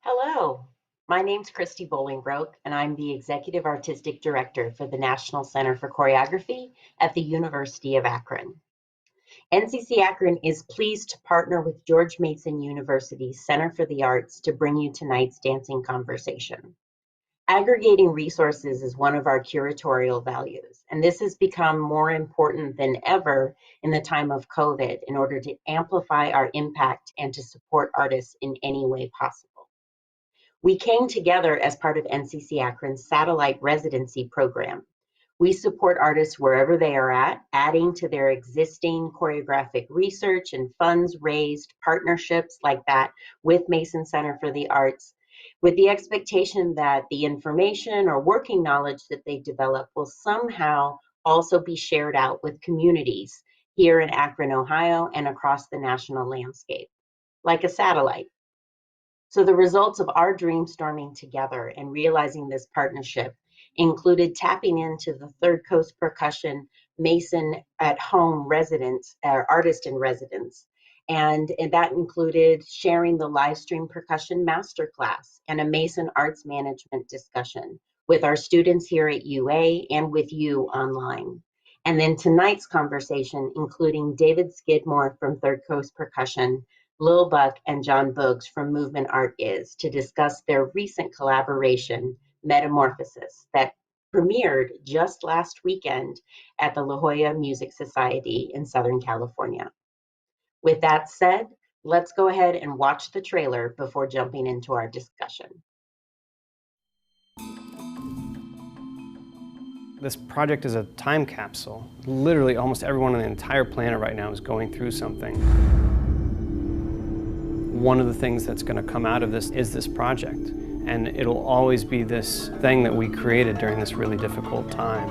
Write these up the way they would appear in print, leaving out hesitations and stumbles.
Hello, my name's Christy Bolingbroke, and I'm the Executive Artistic Director for the National Center for Choreography at the University of Akron. NCCAkron is pleased to partner with George Mason University's Center for the Arts to bring you tonight's dancing conversation. Aggregating resources is one of our curatorial values, and this has become more important than ever in the time of COVID in order to amplify our impact and to support artists in any way possible. We came together as part of NCCAkron's Satellite Residency Program. We support artists wherever they are at, adding to their existing choreographic research and funds raised, partnerships like that with Mason Center for the Arts, with the expectation that the information or working knowledge that they develop will somehow also be shared out with communities here in Akron, Ohio, and across the national landscape, like a satellite. So the results of our dreamstorming together and realizing this partnership included tapping into the Third Coast Percussion Mason at Home residents, artist in residence. And that included sharing the live stream percussion masterclass and a Mason arts management discussion with our students here at UA and with you online. And then tonight's conversation, including David Skidmore from Third Coast Percussion, Lil Buck and Jon Boogz from Movement Art Is to discuss their recent collaboration, Metamorphosis, that premiered just last weekend at the La Jolla Music Society in Southern California. With that said, let's go ahead and watch the trailer before jumping into our discussion. This project is a time capsule. Literally almost everyone on the entire planet right now is going through something. One of the things that's going to come out of this is this project, and it'll always be this thing that we created during this really difficult time.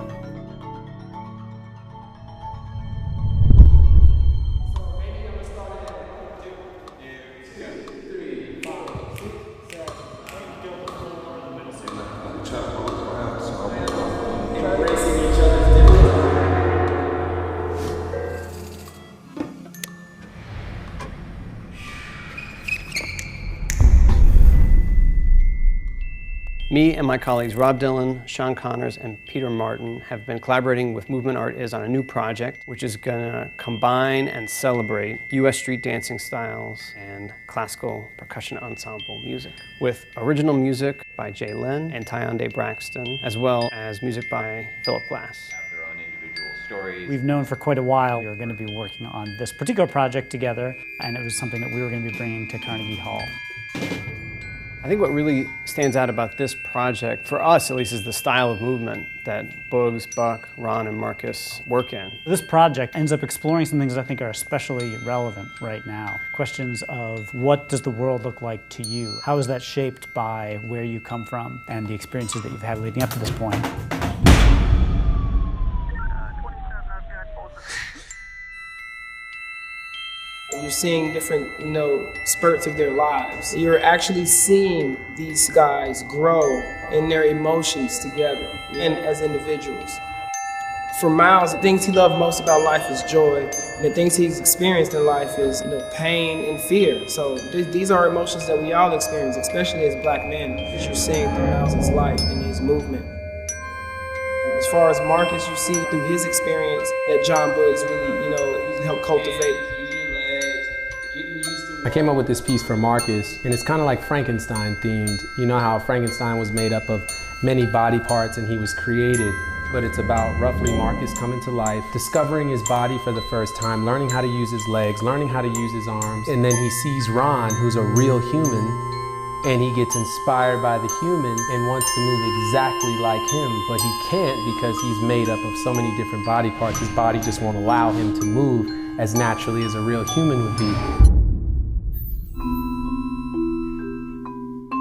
Me and my colleagues Rob Dillon, Sean Connors, and Peter Martin have been collaborating with Movement Art Is on a new project which is going to combine and celebrate U.S. street dancing styles and classical percussion ensemble music, with original music by Jay Lynn and Tyonde Braxton, as well as music by Philip Glass. Their own individual stories. We've known for quite a while we were going to be working on this particular project together, and it was something that we were going to be bringing to Carnegie Hall. I think what really stands out about this project, for us at least, is the style of movement that Boogz, Buck, Ron, and Marcus work in. This project ends up exploring some things that I think are especially relevant right now. Questions of what does the world look like to you? How is that shaped by where you come from and the experiences that you've had leading up to this point? You're seeing different, spurts of their lives. You're actually seeing these guys grow in their emotions together and as individuals. For Miles, the things he loved most about life is joy, and the things he's experienced in life is, pain and fear. So these are emotions that we all experience, especially as Black men, that you're seeing through Miles' life and his movement. As far as Marcus, you see through his experience that Jon Boogz really, he helped cultivate. I came up with this piece for Marcus, and it's kind of like Frankenstein themed. You know how Frankenstein was made up of many body parts and he was created, but it's about roughly Marcus coming to life, discovering his body for the first time, learning how to use his legs, learning how to use his arms, and then he sees Ron, who's a real human, and he gets inspired by the human and wants to move exactly like him, but he can't because he's made up of so many different body parts. His body just won't allow him to move as naturally as a real human would be.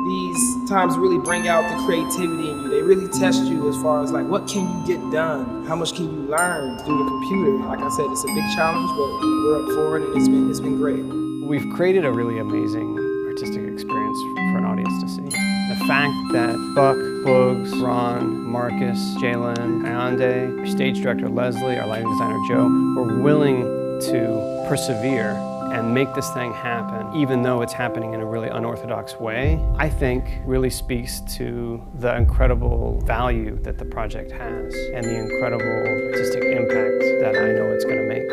These times really bring out the creativity in you. They really test you as far as what can you get done? How much can you learn through the computer? Like I said, it's a big challenge, but we're up for it, and it's been great. We've created a really amazing artistic experience for an audience to see. The fact that Buck, Boogz, Ron, Marcus, Jalen, Tyonde, our stage director Leslie, our lighting designer Joe, were willing to persevere and make this thing happen, even though it's happening in a really unorthodox way, I think really speaks to the incredible value that the project has and the incredible artistic impact that I know it's going to make.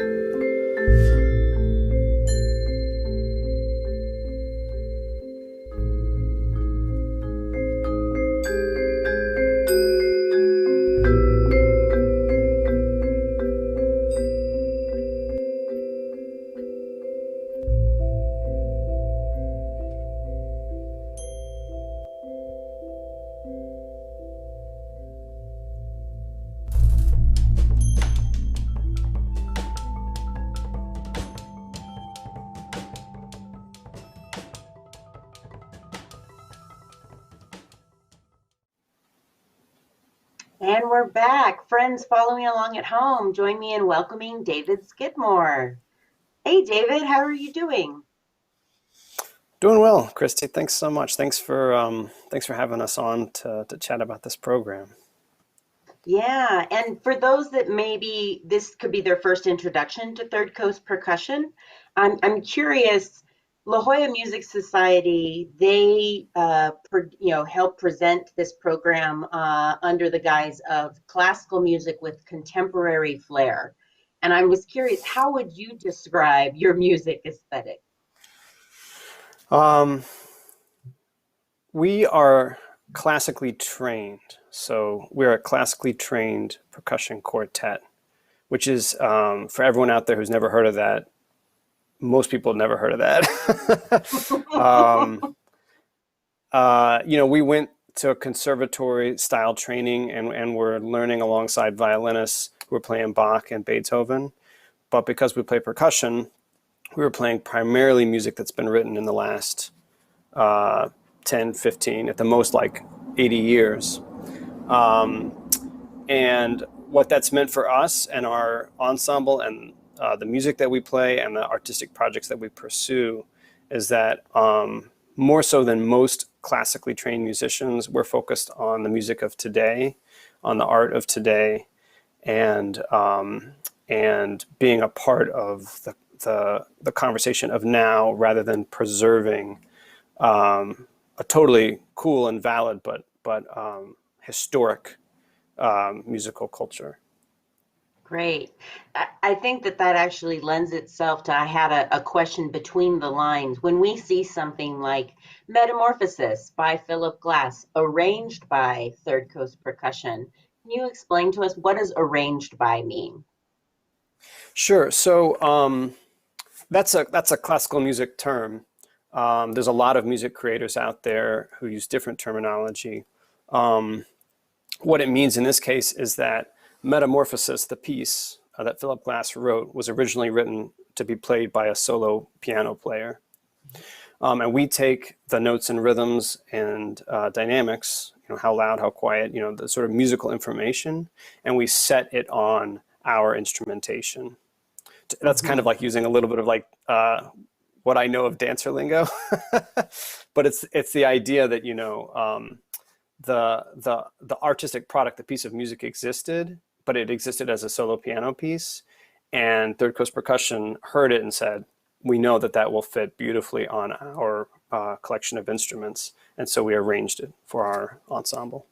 And we're back. Friends following along at home, join me in welcoming David Skidmore. Hey, David, how are you doing? Doing well, Christy. Thanks so much. Thanks for having us on to chat about this program. Yeah, and for those that maybe this could be their first introduction to Third Coast Percussion, I'm curious. La Jolla Music Society, they help present this program under the guise of classical music with contemporary flair. And I was curious, how would you describe your music aesthetic? We are classically trained. So we're a classically trained percussion quartet, which is, for everyone out there who's never heard of that, most people have never heard of that. We went to a conservatory style training and we're learning alongside violinists who are playing Bach and Beethoven. But because we play percussion, we were playing primarily music that's been written in the last 10, 15, at the most like 80 years. And what that's meant for us and our ensemble and the music that we play and the artistic projects that we pursue is that more so than most classically trained musicians, we're focused on the music of today, on the art of today, and being a part of the conversation of now rather than preserving a totally cool and valid but historic musical culture. Great. I think that actually lends itself to, I had a question between the lines. When we see something like Metamorphosis by Philip Glass, arranged by Third Coast Percussion, can you explain to us what does arranged by mean? Sure. So that's a classical music term. There's a lot of music creators out there who use different terminology. What it means in this case is that Metamorphosis, the piece that Philip Glass wrote, was originally written to be played by a solo piano player. And we take the notes and rhythms and dynamics, how loud, how quiet, the sort of musical information, and we set it on our instrumentation. That's kind of like using a little bit of like what I know of dancer lingo, but it's the idea that, the artistic product, the piece of music existed, but it existed as a solo piano piece. And Third Coast Percussion heard it and said, we know that will fit beautifully on our collection of instruments. And so we arranged it for our ensemble.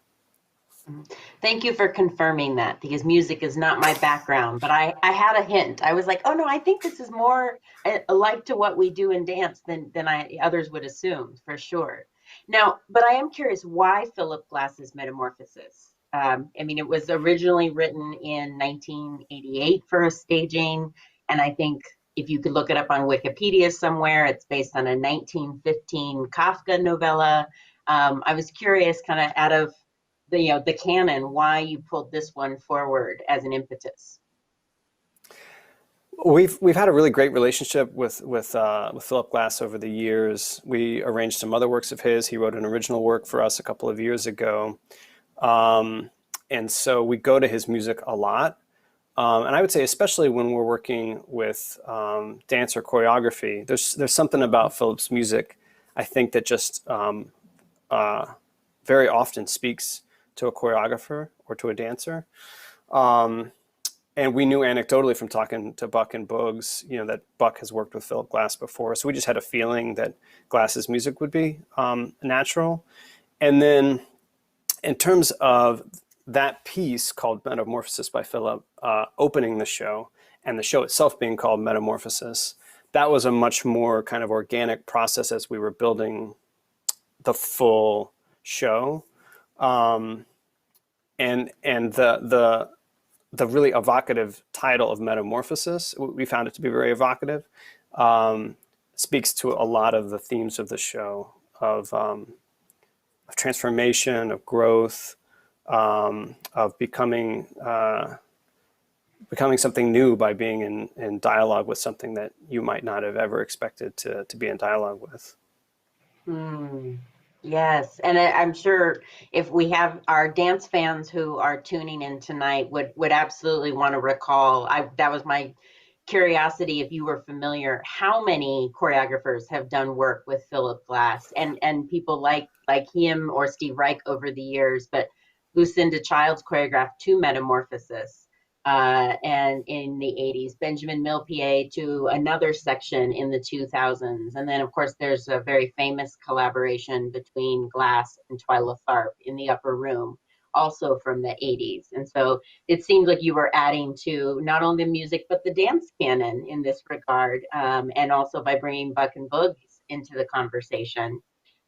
Thank you for confirming that, because music is not my background, but I had a hint. I was like, oh no, I think this is more alike to what we do in dance than others would assume, for sure. Now, but I am curious, why Philip Glass's Metamorphosis? It was originally written in 1988 for a staging, and I think if you could look it up on Wikipedia somewhere, it's based on a 1915 Kafka novella. I was curious, kind of out of the canon, why you pulled this one forward as an impetus. We've had a really great relationship with Philip Glass over the years. We arranged some other works of his. He wrote an original work for us a couple of years ago. And so we go to his music a lot. And I would say, especially when we're working with dance or choreography, there's something about Philip's music, I think, that just very often speaks to a choreographer or to a dancer. And we knew anecdotally from talking to Buck and Boogz, that Buck has worked with Philip Glass before. So we just had a feeling that Glass's music would be natural. And then in terms of that piece called Metamorphosis by Philip, opening the show, and the show itself being called Metamorphosis, that was a much more kind of organic process as we were building the full show. And the really evocative title of Metamorphosis, we found it to be very evocative, speaks to a lot of the themes of the show, of transformation, of growth, of becoming something new by being in dialogue with something that you might not have ever expected to be in dialogue with. Yes, and I'm sure if we have our dance fans who are tuning in tonight would absolutely want to recall, that was my curiosity, if you were familiar, how many choreographers have done work with Philip Glass and people like him or Steve Reich over the years, but Lucinda Childs choreographed 2 Metamorphosis. And in the 80s, Benjamin Millepied to another section in the 2000s. And then, of course, there's a very famous collaboration between Glass and Twyla Tharp in the Upper Room, also from the 80s. And so it seems like you were adding to not only the music, but the dance canon in this regard, and also by bringing Buck and Boogz into the conversation.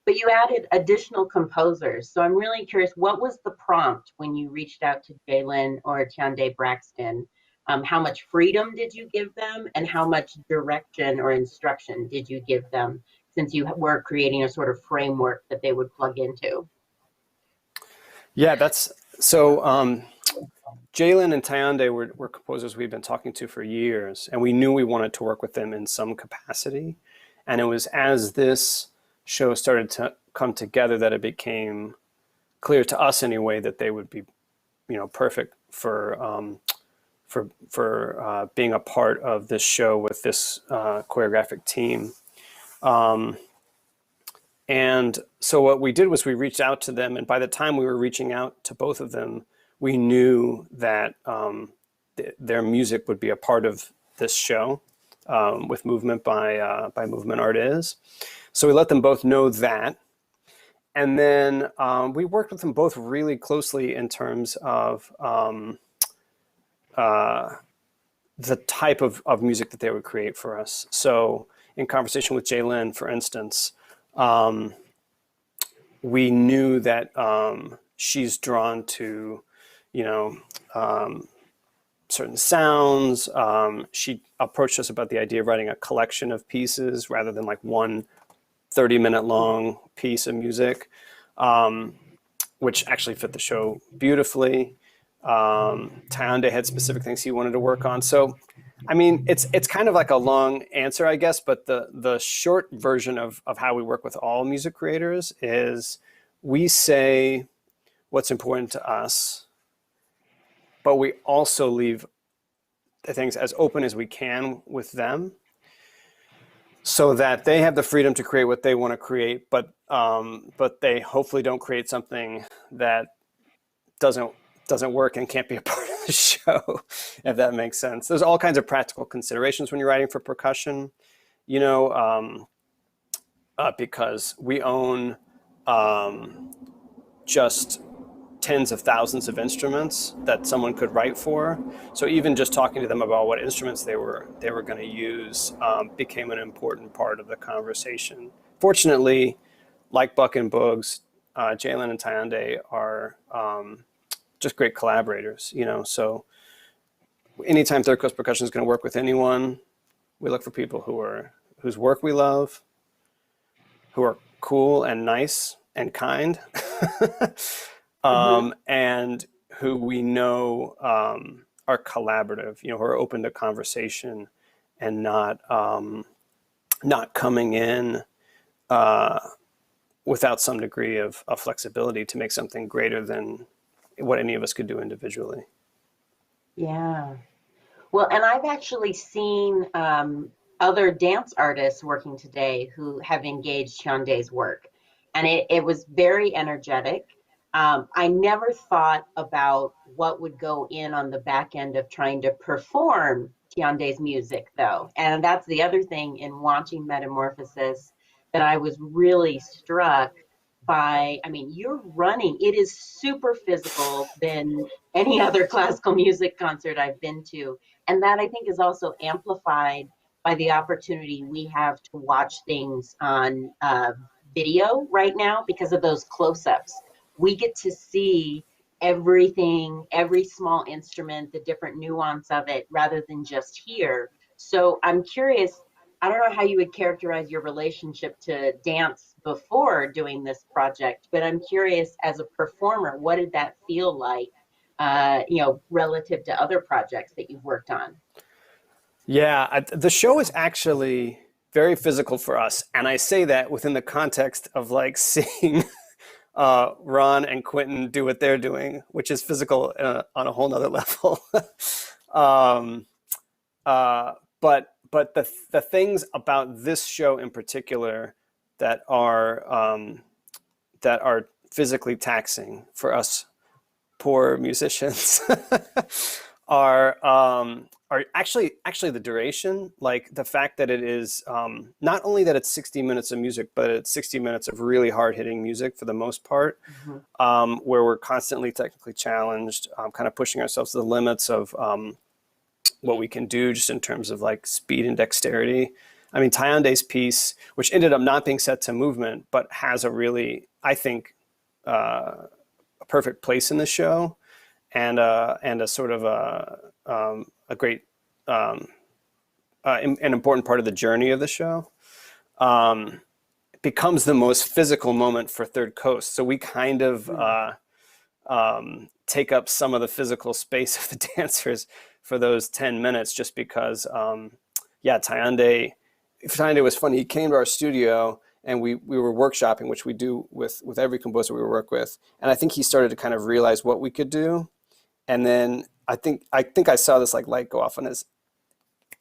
But you added additional composers. So I'm really curious, what was the prompt when you reached out to Jalen or Tiande Braxton? How much freedom did you give them, and how much direction or instruction did you give them, since you were creating a sort of framework that they would plug into? Yeah, that's so. Jalen and Tiande were composers we've been talking to for years, and we knew we wanted to work with them in some capacity. And it was as this show started to come together that it became clear to us anyway that they would be, perfect for being a part of this show with this choreographic team. And so what we did was we reached out to them, and by the time we were reaching out to both of them, we knew that their music would be a part of this show with Movement by Movement Art Is. So we let them both know that. And then we worked with them both really closely in terms of the type of music that they would create for us. So in conversation with Jalen, for instance, we knew that she's drawn to, certain sounds. She approached us about the idea of writing a collection of pieces rather than like one 30-minute long piece of music, which actually fit the show beautifully. Tiande had specific things he wanted to work on. So, I mean, it's kind of like a long answer, I guess, but the short version of how we work with all music creators is we say what's important to us, but we also leave the things as open as we can with them, so that they have the freedom to create what they want to create, but they hopefully don't create something that doesn't work and can't be a part of the show, if that makes sense. There's all kinds of practical considerations when you're writing for percussion, because we own just tens of thousands of instruments that someone could write for. So even just talking to them about what instruments they were going to use became an important part of the conversation. Fortunately, like Buck and Boogz, Jalen and Tiande are just great collaborators. So anytime Third Coast Percussion is going to work with anyone, we look for people whose work we love, who are cool and nice and kind. And who we know are collaborative, who are open to conversation and not coming in without some degree of flexibility to make something greater than what any of us could do individually. Yeah. Well, and I've actually seen other dance artists working today who have engaged Tiande's work, and it was very energetic. I never thought about what would go in on the back end of trying to perform Tiande's music, though. And that's the other thing in watching Metamorphosis that I was really struck by. I mean, you're running, it is super physical than any other classical music concert I've been to. And that I think is also amplified by the opportunity we have to watch things on video right now because of those close-ups. We get to see everything, every small instrument, the different nuance of it, rather than just hear. So I'm curious, I don't know how you would characterize your relationship to dance before doing this project, but I'm curious as a performer, what did that feel like, relative to other projects that you've worked on? Yeah, the show is actually very physical for us. And I say that within the context of like seeing Ron and Quentin do what they're doing, which is physical on a whole nother level. But the things about this show in particular that are physically taxing for us poor musicians are actually the duration, like the fact that it is not only that it's 60 minutes of music, but it's 60 minutes of really hard hitting music for the most part, where we're constantly technically challenged, kind of pushing ourselves to the limits of what we can do just in terms of like speed and dexterity. I mean, Tiande's piece, which ended up not being set to movement, but has a really, I think, a perfect place in the show, and a sort of a great, an important part of the journey of the show, becomes the most physical moment for Third Coast. So we kind of take up some of the physical space of the dancers for those 10 minutes, just because, Tiande was funny. He came to our studio and we were workshopping, which we do with every composer we work with. And I think he started to kind of realize what we could do. And then I think I saw this like light go off on his,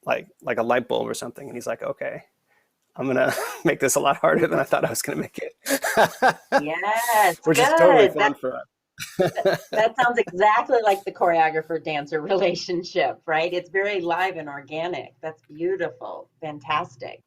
like a light bulb or something. And he's like, okay, I'm going to make this a lot harder than I thought I was going to make it. Yes, which good. is totally fun for us. That sounds exactly like the choreographer-dancer relationship, right? It's very live and organic. That's beautiful. Fantastic.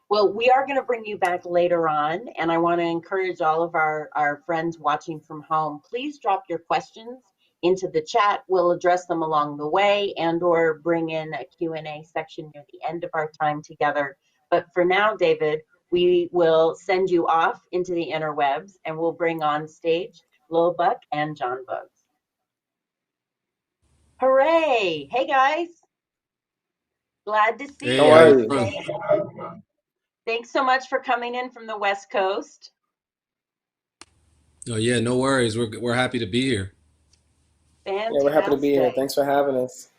Well, we are going to bring you back later on, and I want to encourage all of our friends watching from home, please drop your questions into the chat. We'll address them along the way and or bring in a Q&A section near the end of our time together. But for now, David, we will send you off into the interwebs and we'll bring on stage Lil Buck and Jon Boogz. Hooray! Hey guys, glad to see Hey, you. how you doing? Thanks so much for coming in from the West Coast. Oh yeah, no worries. We're happy to be here. Fantastic. Yeah, we're happy to be here. Thanks for having us.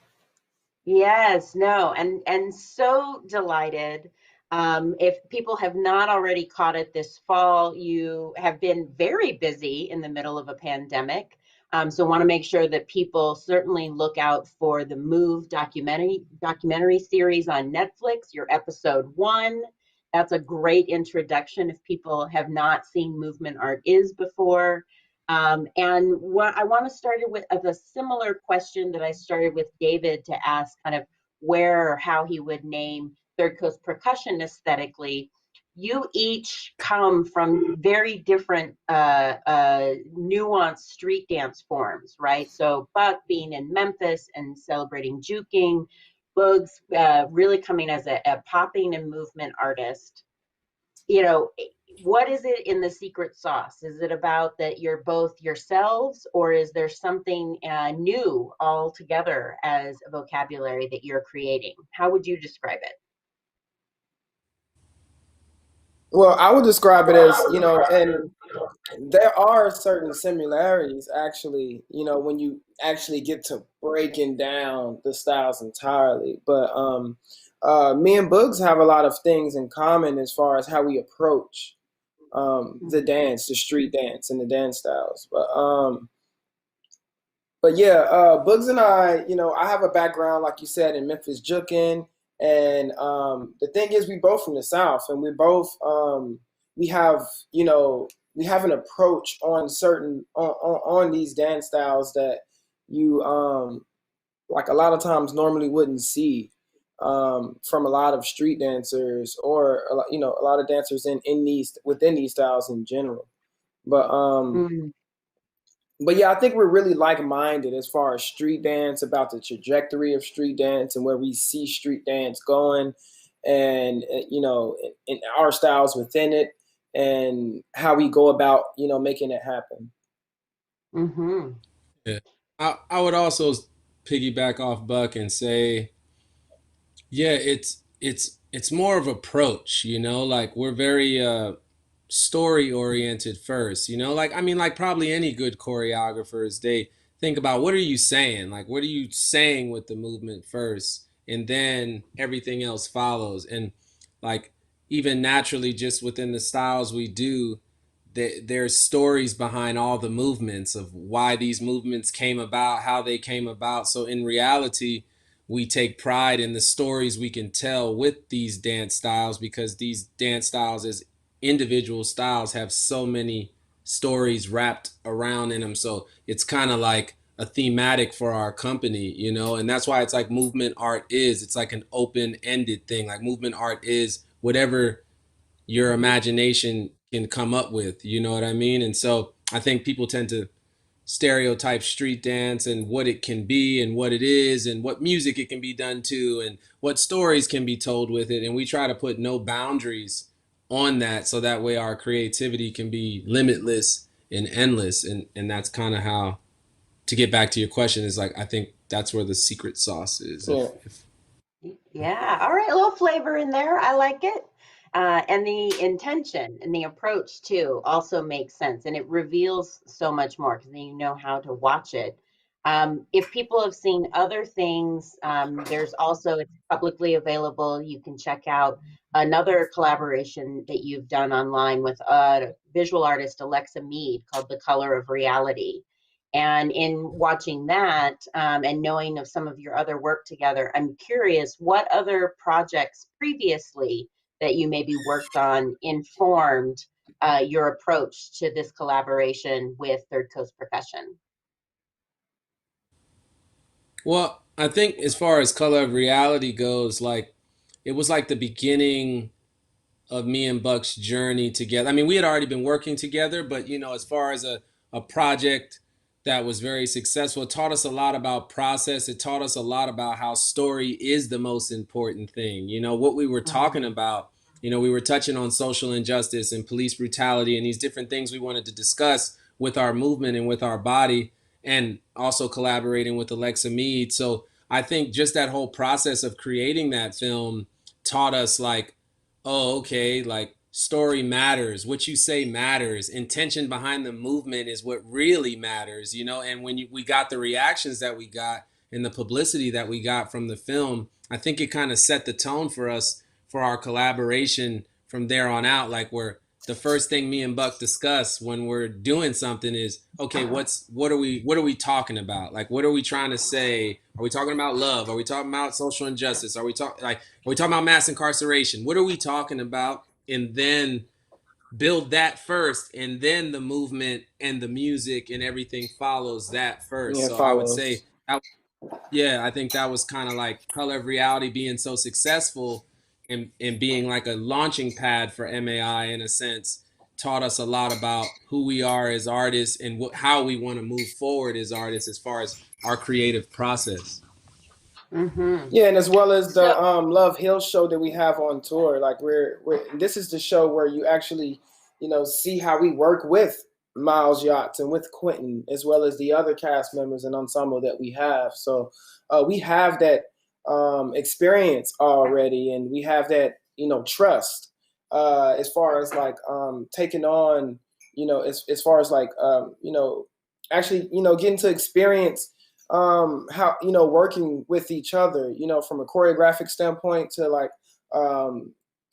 Yes, no, and so delighted. If people have not already caught it this fall, you have been very busy in the middle of a pandemic. So want to make sure that people certainly look out for the Move documentary series on Netflix, your episode 1. That's a great introduction if people have not seen Movement Art Is before. And what I want to start with a similar question that I started with David to ask kind of where or how he would name Third Coast Percussion aesthetically. You each come from very different nuanced street dance forms, right? So Buck being in Memphis and celebrating juking, Boogz really coming as a popping and movement artist. You know, what is it in the secret sauce? Is it about that you're both yourselves, or is there something new altogether as a vocabulary that you're creating? How would you describe it? Well, I would describe it as, and there are certain similarities actually, when you actually get to breaking down the styles entirely. But me and Boogz have a lot of things in common as far as how we approach the dance, the street dance, and the dance styles. But yeah, Boogz and I have a background, like you said, in Memphis juking. And the thing is, we both from the South, and we both, we have, have an approach on certain on these dance styles that you like a lot of times normally wouldn't see from a lot of street dancers or a lot of dancers within these styles in general. But But yeah, I think we're really like-minded as far as street dance, about the trajectory of street dance and where we see street dance going, and in our styles within it, and how we go about making it happen. Mm-hmm. Yeah. I would also piggyback off Buck and say, yeah, it's more of approach, like we're very story oriented first, like I mean, like probably any good choreographers, they think about what are you saying, like what are you saying with the movement first, and then everything else follows. And like even naturally, just within the styles we do, there's stories behind all the movements of why these movements came about, how they came about. So in reality, we take pride in the stories we can tell with these dance styles, because these dance styles as individual styles have so many stories wrapped around in them. So it's kind of like a thematic for our company, and that's why it's like movement art it's like an open-ended thing. Like movement art is whatever your imagination can come up with, you know what I mean? And so I think people tend to stereotype street dance and what it can be and what it is and what music it can be done to and what stories can be told with it. And we try to put no boundaries on that, so that way our creativity can be limitless and endless. And that's kind of how, to get back to your question, is like, I think that's where the secret sauce is. Yeah. All right. A little flavor in there. I like it. And the intention and the approach too also makes sense, and it reveals so much more because then you know how to watch it. If people have seen other things, there's also, it's publicly available. You can check out another collaboration that you've done online with visual artist Alexa Mead called The Color of Reality. And in watching that and knowing of some of your other work together, I'm curious what other projects previously that you maybe worked on informed your approach to this collaboration with Third Coast Percussion? Well, I think as far as Color of Reality goes, like it was like the beginning of me and Buck's journey together. I mean, we had already been working together, but as far as a project that was very successful, it taught us a lot about process. It taught us a lot about how story is the most important thing. What we were talking about, we were touching on social injustice and police brutality and these different things we wanted to discuss with our movement and with our body, and also collaborating with Alexa Mead. So I think just that whole process of creating that film taught us like, oh, okay, like story matters. What you say matters. Intention behind the movement is what really matters, and when we got the reactions that we got and the publicity that we got from the film, I think it kind of set the tone for us for our collaboration from there on out. Like the first thing me and Buck discuss when we're doing something is, okay, what are we talking about? Like, what are we trying to say? Are we talking about love? Are we talking about social injustice? Are we talking about mass incarceration? What are we talking about? And then build that first, and then the movement and the music and everything follows that first. Yeah, so I would say, I think that was kind of like Color of Reality being so successful and being like a launching pad for MAI in a sense, taught us a lot about who we are as artists and how we want to move forward as artists as far as our creative process. Mm-hmm. Yeah, and as well as the Love Hill show that we have on tour. Like this is the show where you actually, see how we work with Miles Yachts and with Quentin, as well as the other cast members and ensemble that we have. So we have that experience already, and we have that, trust as far as like taking on, as far as like, actually, getting to experience how, working with each other, from a choreographic standpoint to like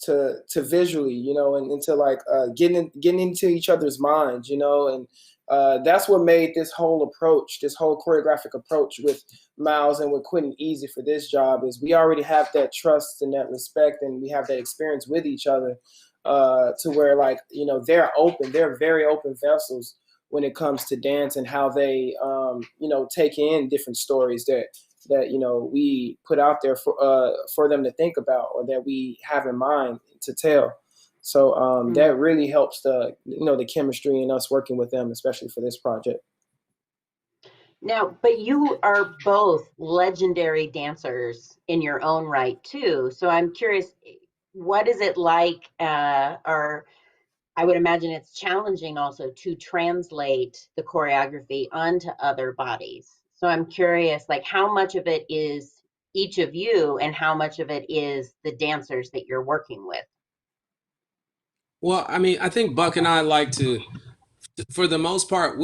to visually, and to like getting into each other's minds, and that's what made this whole choreographic approach with Miles and with Quentin easy for this job, is we already have that trust and that respect, and we have that experience with each other. to where like, you know, they're very open vessels when it comes to dance and how they, you know, take in different stories that, you know, we put out there for them to think about or that we have in mind to tell. So that really helps the, you know, the chemistry and us working with them, especially for this project. Now, but you are both legendary dancers in your own right too. So I'm curious, what is it like, or I would imagine it's challenging also to translate the choreography onto other bodies. So I'm curious, like how much of it is each of you and how much of it is the dancers that you're working with? Well, I mean, I think Buck and I like to, for the most part,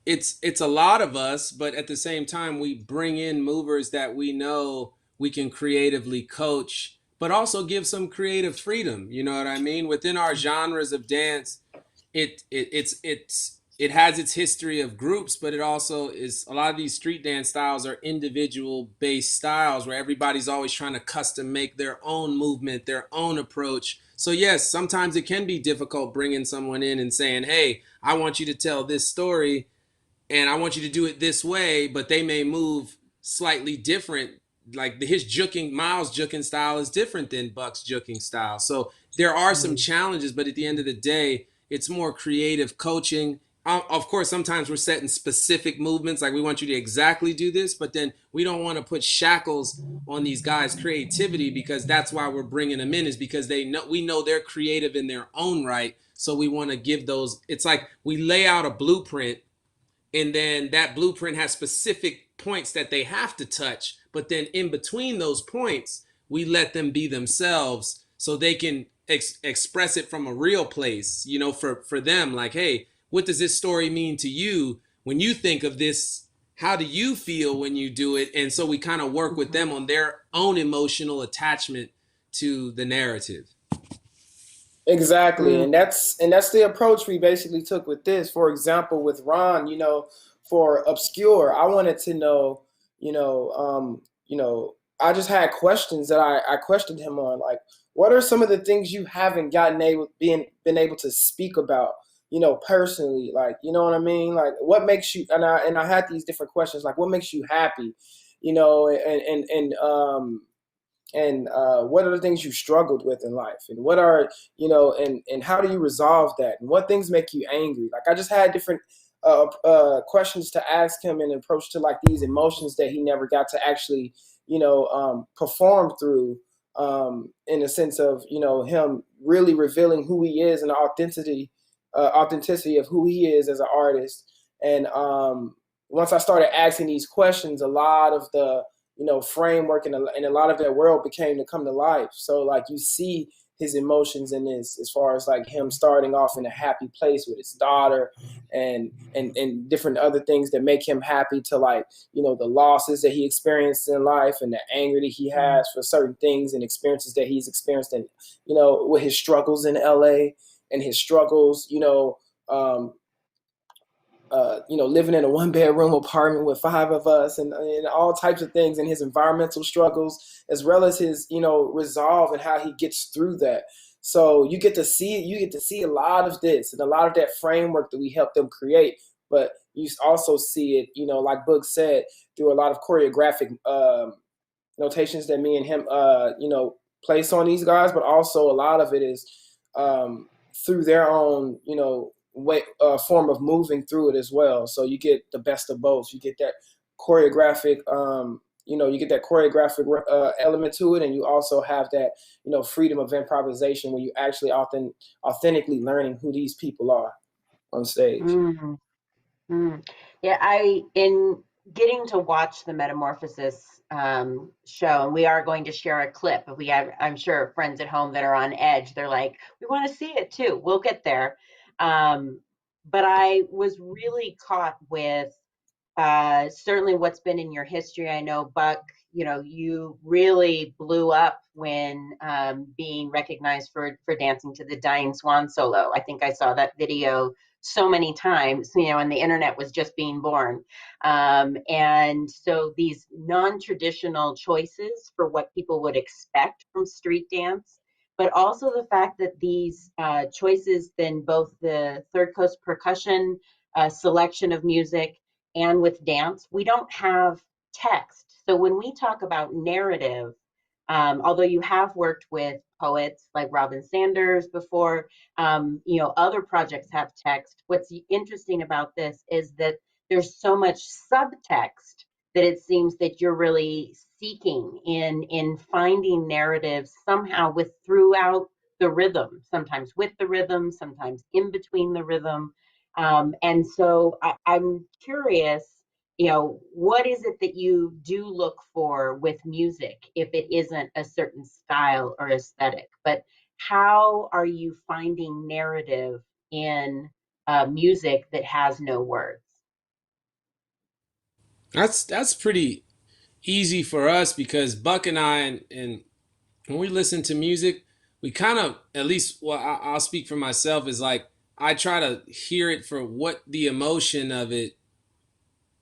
it's a lot of us, but at the same time, we bring in movers that we know we can creatively coach, but also give some creative freedom. You know what I mean? Within our genres of dance, it has its history of groups, but it also is a lot of these street dance styles are individual based styles where everybody's always trying to custom make their own movement, their own approach. So yes, sometimes it can be difficult bringing someone in and saying, "Hey, I want you to tell this story and I want you to do it this way," but they may move slightly different. Like Miles juking style is different than Buck's juking style. So there are some challenges, but at the end of the day, it's more creative coaching. Of course, sometimes we're setting specific movements, like we want you to exactly do this, but then we don't want to put shackles on these guys' creativity, because that's why we're bringing them in, is because we know they're creative in their own right. So we want to give those. It's like we lay out a blueprint, and then that blueprint has specific points that they have to touch, but then in between those points we let them be themselves so they can express it from a real place, you know, for them, like, hey, what does this story mean to you when you think of this? How do you feel when you do it? And so we kind of work with them on their own emotional attachment to the narrative. Exactly, and that's the approach we basically took with this. For example, with Ron, you know, for Obscure, I wanted to know, you know, I just had questions that I questioned him on, like, what are some of the things you haven't been able to speak about, you know, personally, like, you know what I mean, like, what makes you, and I had these different questions, like, what makes you happy, you know, and what are the things you struggled with in life, and what are, you know, and how do you resolve that, and what things make you angry. Like, I just had different questions to ask him and approach to like these emotions that he never got to actually, you know, perform through, in a sense of, you know, him really revealing who he is and the authenticity of who he is as an artist. And once I started asking these questions, a lot of the, you know, framework and a lot of that world became to come to life. So like you see his emotions in this, as far as like him starting off in a happy place with his daughter and different other things that make him happy, to like, you know, the losses that he experienced in life and the anger that he has for certain things and experiences that he's experienced, and, you know, with his struggles in LA and his struggles, you know, living in a 1-bedroom apartment with 5 of us, and all types of things, and his environmental struggles, as well as his, you know, resolve and how he gets through that. So you get to see a lot of this and a lot of that framework that we helped them create, but you also see it, you know, like Boogz said, through a lot of choreographic notations that me and him, you know, place on these guys, but also a lot of it is through their own, you know, form of moving through it as well. So you get the best of both. You get that choreographic, element to it, and you also have that, you know, freedom of improvisation when you actually authentically learning who these people are on stage. Yeah, in getting to watch the Metamorphosis show, and we are going to share a clip. We have, I'm sure, friends at home that are on edge. They're like, we want to see it too. We'll get there. But I was really caught with certainly what's been in your history. I know, Buck, you know, you really blew up when being recognized for dancing to the Dying Swan solo. I think I saw that video so many times, you know, and the internet was just being born. And so these non-traditional choices for what people would expect from street dance, but also the fact that these choices, then both the Third Coast Percussion selection of music and with dance, we don't have text. So when we talk about narrative, although you have worked with poets like Robin Sanders before, other projects have text. What's interesting about this is that there's so much subtext that it seems that you're really seeking in finding narratives somehow with throughout the rhythm, sometimes with the rhythm, sometimes in between the rhythm. And so I'm curious, what is it that you do look for with music if it isn't a certain style or aesthetic? But how are you finding narrative in music that has no words? That's pretty easy for us because Buck and I, and when we listen to music, we kind of, at least, well, I'll speak for myself, is like I try to hear it for what the emotion of it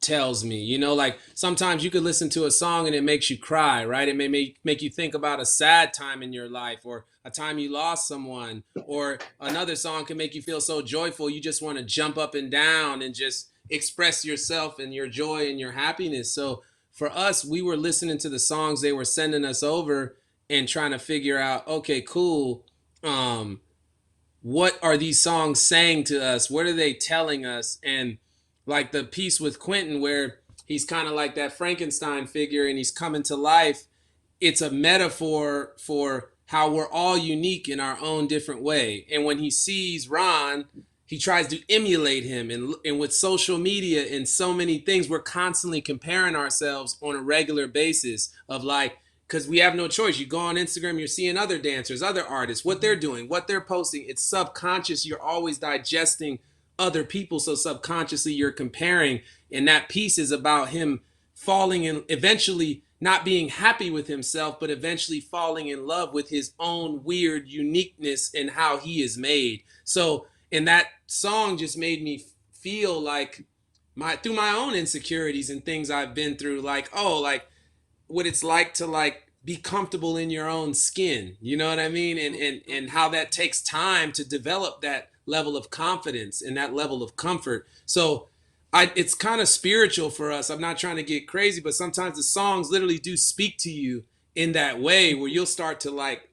tells me. Like sometimes you could listen to a song and it makes you cry, right? It may make you think about a sad time in your life or a time you lost someone, or another song can make you feel so joyful you just want to jump up and down and just express yourself and your joy and your happiness. So for us, we were listening to the songs they were sending us over and trying to figure out, okay, cool, what are these songs saying to us? What are they telling us? And like the piece with Quentin where he's kind of like that Frankenstein figure and he's coming to life, it's a metaphor for how we're all unique in our own different way. And when he sees Ron, he tries to emulate him. And with social media and so many things, we're constantly comparing ourselves on a regular basis of like, because we have no choice. You go on Instagram, you're seeing other dancers, other artists, what they're doing, what they're posting. It's subconscious. You're always digesting other people. So subconsciously you're comparing. And that piece is about him falling in, eventually not being happy with himself, but eventually falling in love with his own weird uniqueness and how he is made. So, and that song just made me feel like through my own insecurities and things I've been through, like, oh, like, what it's like to like be comfortable in your own skin, you know what I mean? And how that takes time to develop that level of confidence and that level of comfort. So it's kind of spiritual for us. I'm not trying to get crazy, but sometimes the songs literally do speak to you in that way where you'll start to like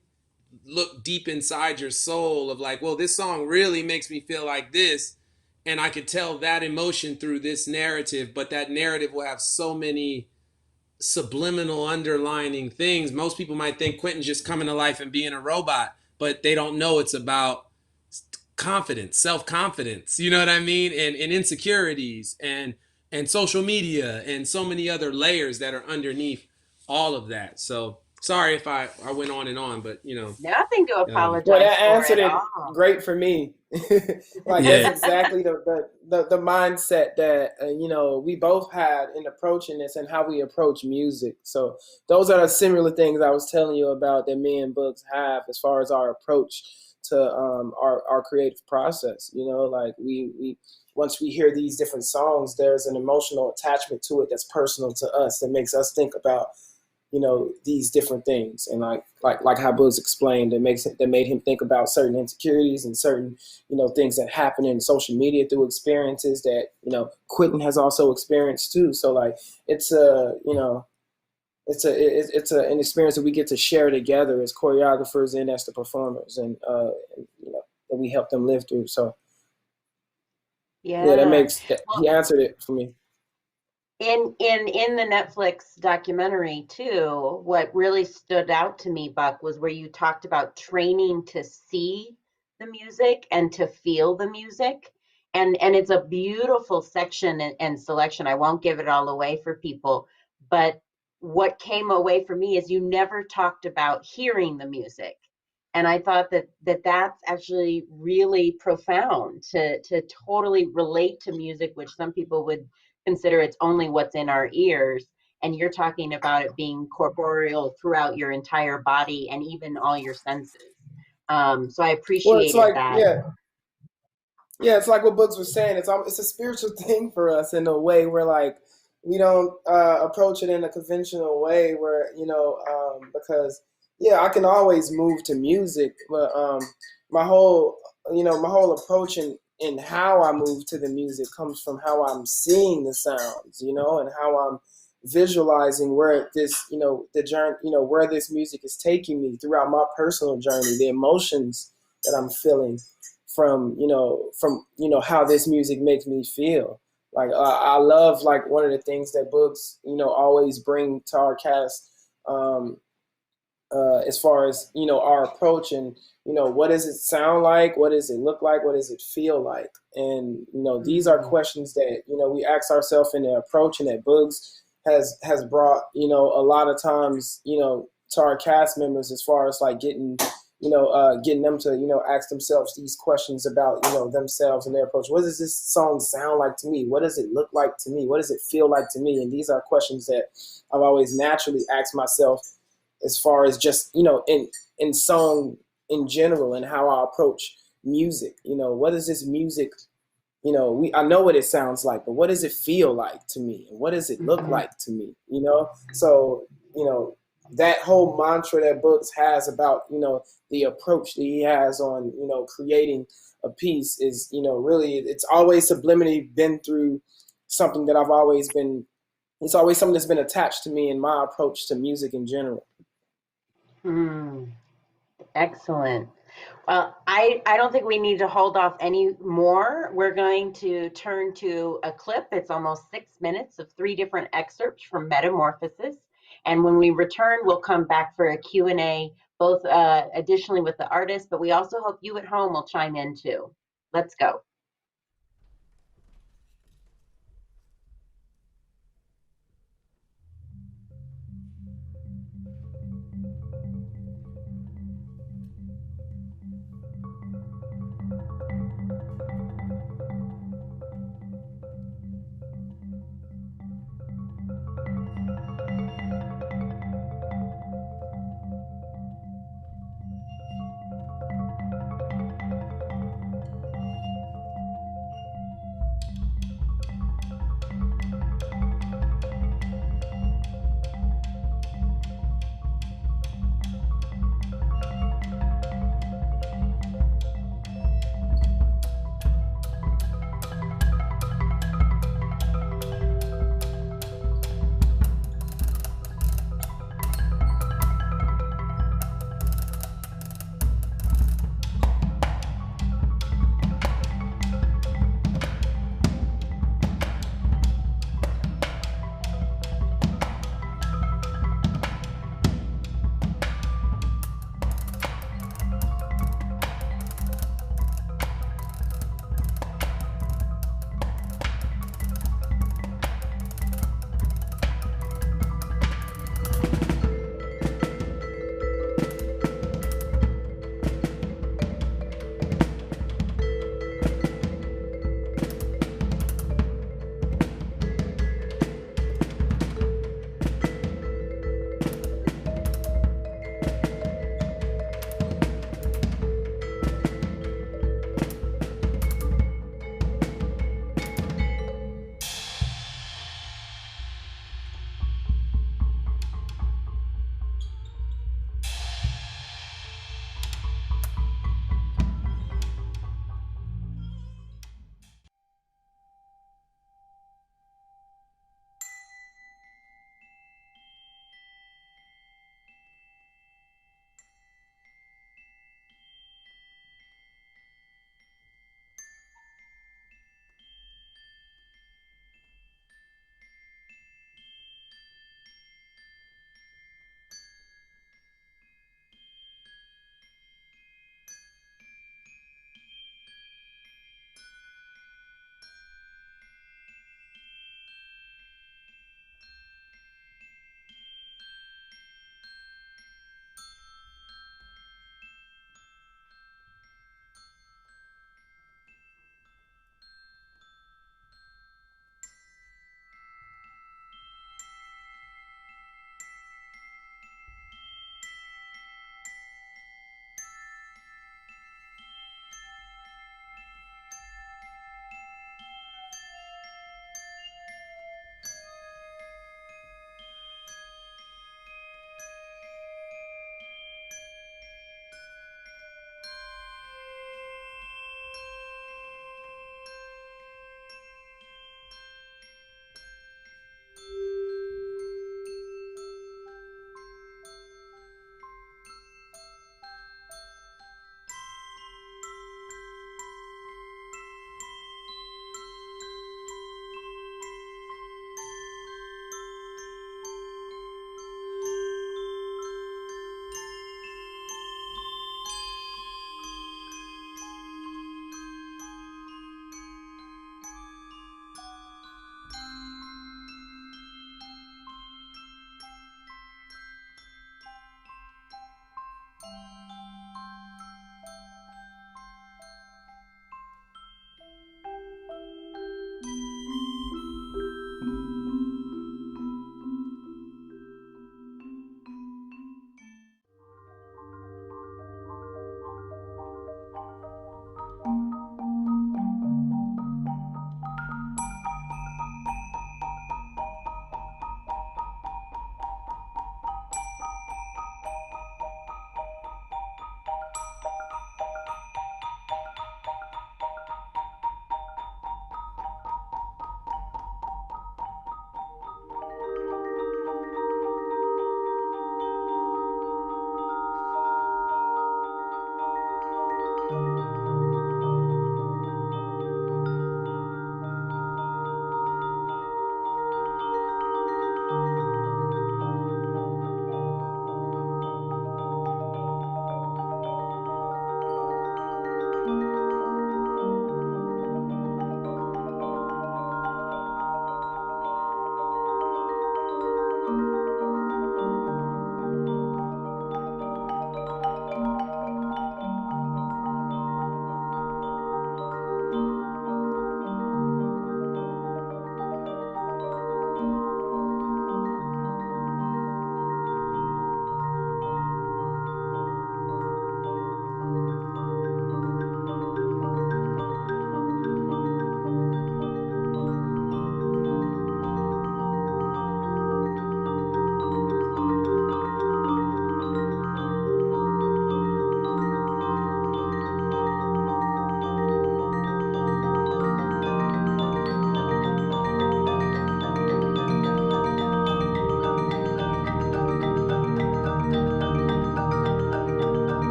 look deep inside your soul of like, well, this song really makes me feel like this. And I could tell that emotion through this narrative, but that narrative will have so many subliminal underlining things. Most people might think Quentin's just coming to life and being a robot, but they don't know it's about confidence, self-confidence, you know what I mean? And insecurities and social media and so many other layers that are underneath all of that. So sorry if I went on and on, but nothing to apologize well, that for answered at it all. great for me. Like Yeah. that's exactly the mindset that we both had in approaching this and how we approach music. So those are the similar things I was telling you about that me and Boogz have as far as our approach to our creative process. Like we once we hear these different songs, there's an emotional attachment to it that's personal to us that makes us think about these different things. And like how Boogz explained, that made him think about certain insecurities and certain things that happen in social media through experiences that Quentin has also experienced too. So like it's an experience that we get to share together as choreographers and as the performers, and that we help them live through. So Yeah. he answered it for me. In the Netflix documentary too, what really stood out to me, Buck, was where you talked about training to see the music and to feel the music. And it's a beautiful section and selection. I won't give it all away for people, but what came away for me is you never talked about hearing the music. And I thought that's actually really profound to totally relate to music, which some people would consider it's only what's in our ears. And you're talking about it being corporeal throughout your entire body and even all your senses. So I appreciated that. It's like what Boogz was saying. It's a spiritual thing for us in a way where like we don't approach it in a conventional way where because Yeah, I can always move to music, but my whole, my whole approach in how I move to the music comes from how I'm seeing the sounds, and how I'm visualizing where this, the journey, where this music is taking me throughout my personal journey, the emotions that I'm feeling from how this music makes me feel. Like I love, like, one of the things that Boogz, always bring to our cast. As far as our approach, and what does it sound like, what does it look like, what does it feel like, and these are questions that we ask ourselves in the approach, and that Boogz has brought a lot of times to our cast members, as far as like getting them to ask themselves these questions about themselves and their approach. What does this song sound like to me? What does it look like to me? What does it feel like to me? And these are questions that I've always naturally asked myself, as far as just in song in general, and how I approach music. What is this music? I know what it sounds like, but what does it feel like to me, and what does it look like to me? So that whole mantra that Boogz has about the approach that he has on creating a piece is really, it's always subliminally been through something that I've always been. It's always something that's been attached to me in my approach to music in general. Excellent. Well, I don't think we need to hold off any more. We're going to turn to a clip. It's almost 6 minutes of 3 different excerpts from Metamorphosis. And when we return, we'll come back for a Q&A, both additionally with the artist, but we also hope you at home will chime in too. Let's go.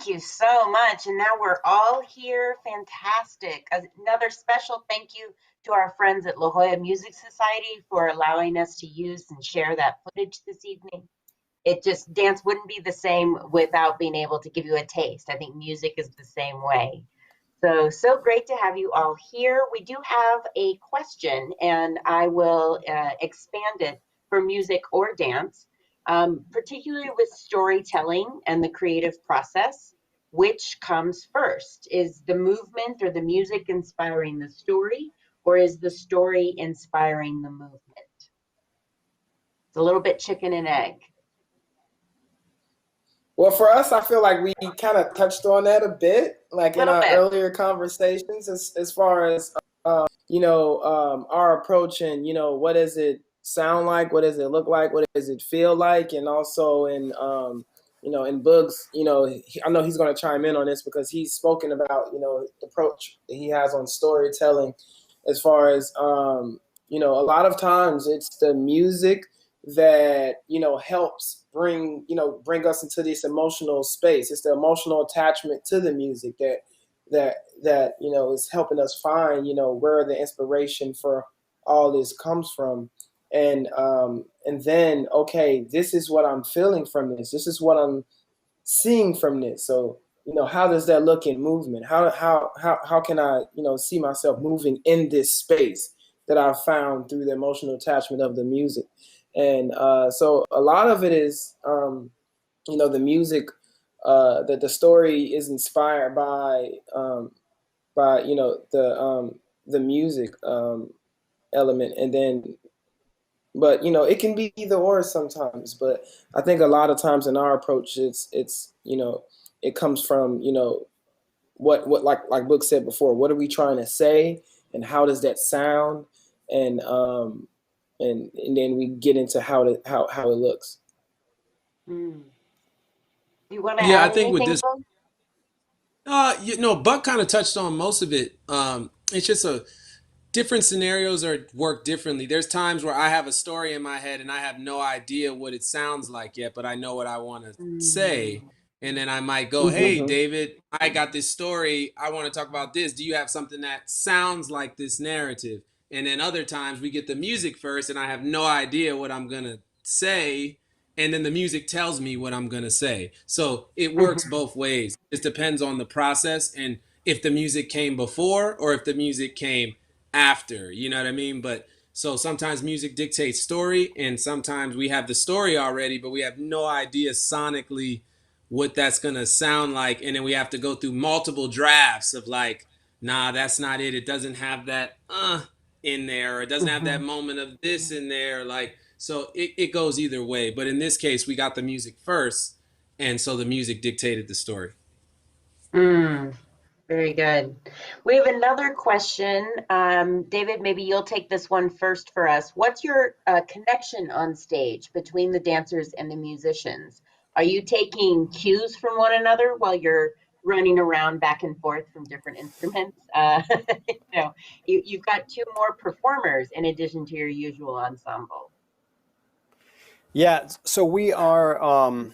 Thank you so much. And now we're all here. Fantastic. Another special thank you to our friends at La Jolla Music Society for allowing us to use and share that footage this evening. Dance wouldn't be the same without being able to give you a taste. I think music is the same way. So great to have you all here. We do have a question, and I will expand it for music or dance. Particularly with storytelling and the creative process, which comes first? Is the movement or the music inspiring the story, or is the story inspiring the movement? It's a little bit chicken and egg. Well, for us, I feel like we kind of touched on that a bit, like in our earlier conversations, as far as our approach and what does it sound like, what does it look like, what does it feel like, and also in in Boogz, I know he's going to chime in on this because he's spoken about the approach that he has on storytelling, as far as a lot of times it's the music that helps bring us into this emotional space. It's the emotional attachment to the music that is helping us find where the inspiration for all this comes from, and then, okay, this is what I'm feeling from this is what I'm seeing from this. So how does that look in movement? How can I see myself moving in this space that I've found through the emotional attachment of the music? And so a lot of it is the music, that the story is inspired by the music element, and then but it can be either or sometimes. But I think a lot of times in our approach, it's it comes from what like Boogz said before, what are we trying to say and how does that sound, and then we get into how it looks. You want to add I think with anything, this, Buck kind of touched on most of it. It's just different scenarios are work differently. There's times where I have a story in my head and I have no idea what it sounds like yet, but I know what I want to say. And then I might go, hey, David, I got this story. I want to talk about this. Do you have something that sounds like this narrative? And then other times we get the music first and I have no idea what I'm going to say. And then the music tells me what I'm going to say. So it works both ways. It depends on the process and if the music came before or if the music came after, you know what I mean? But so sometimes music dictates story, and sometimes we have the story already, but we have no idea sonically what that's gonna sound like, and then we have to go through multiple drafts of like, nah, that's not it. It doesn't have that in there, or it doesn't have that moment of this in there. Like, so it goes either way. But in this case, we got the music first, and so the music dictated the story. Very good. We have another question. David, maybe you'll take this one first for us. What's your connection on stage between the dancers and the musicians? Are you taking cues from one another while you're running around back and forth from different instruments? You've got two more performers in addition to your usual ensemble. Yeah, so we are,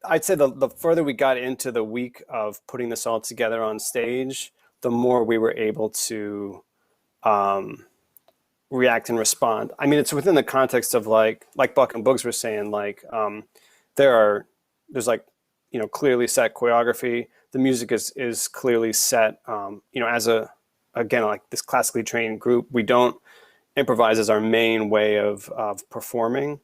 I'd say the further we got into the week of putting this all together on stage, the more we were able to react and respond. I mean, it's within the context of like Buck and Boogz were saying, like there's like, clearly set choreography. The music is clearly set, as again, like this classically trained group, we don't improvise as our main way of performing.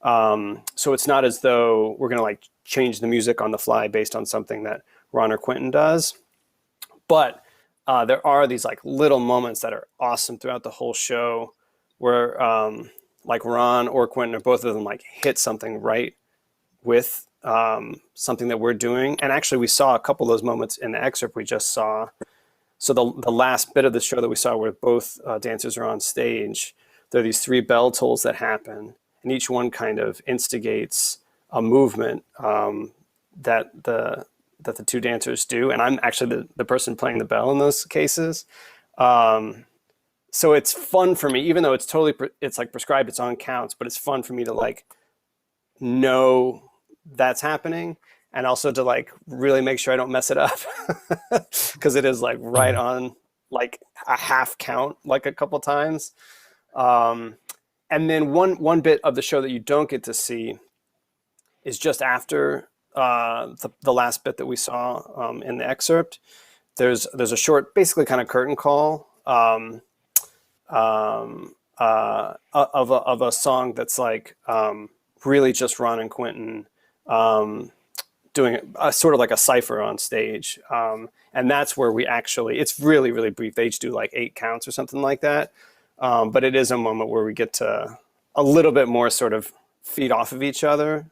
So it's not as though we're going to like change the music on the fly based on something that Ron or Quentin does. But there are these like little moments that are awesome throughout the whole show where like Ron or Quentin or both of them like hit something right with something that we're doing. And actually we saw a couple of those moments in the excerpt we just saw. So the last bit of the show that we saw where both dancers are on stage, there are these 3 bell tolls that happen, and each one kind of instigates a movement that the 2 dancers do. And I'm actually the person playing the bell in those cases. So it's fun for me, even though it's like prescribed, it's on counts, but it's fun for me to like know that's happening. and also to like really make sure I don't mess it up because it is like right on like a half count like a couple times. And then one bit of the show that you don't get to see is just after the last bit that we saw in the excerpt. There's a short, basically kind of curtain call of a song that's like really just Ron and Quentin doing a sort of like a cipher on stage, and that's where we actually, it's really, really brief. They each do like 8 counts or something like that, but it is a moment where we get to a little bit more sort of feed off of each other.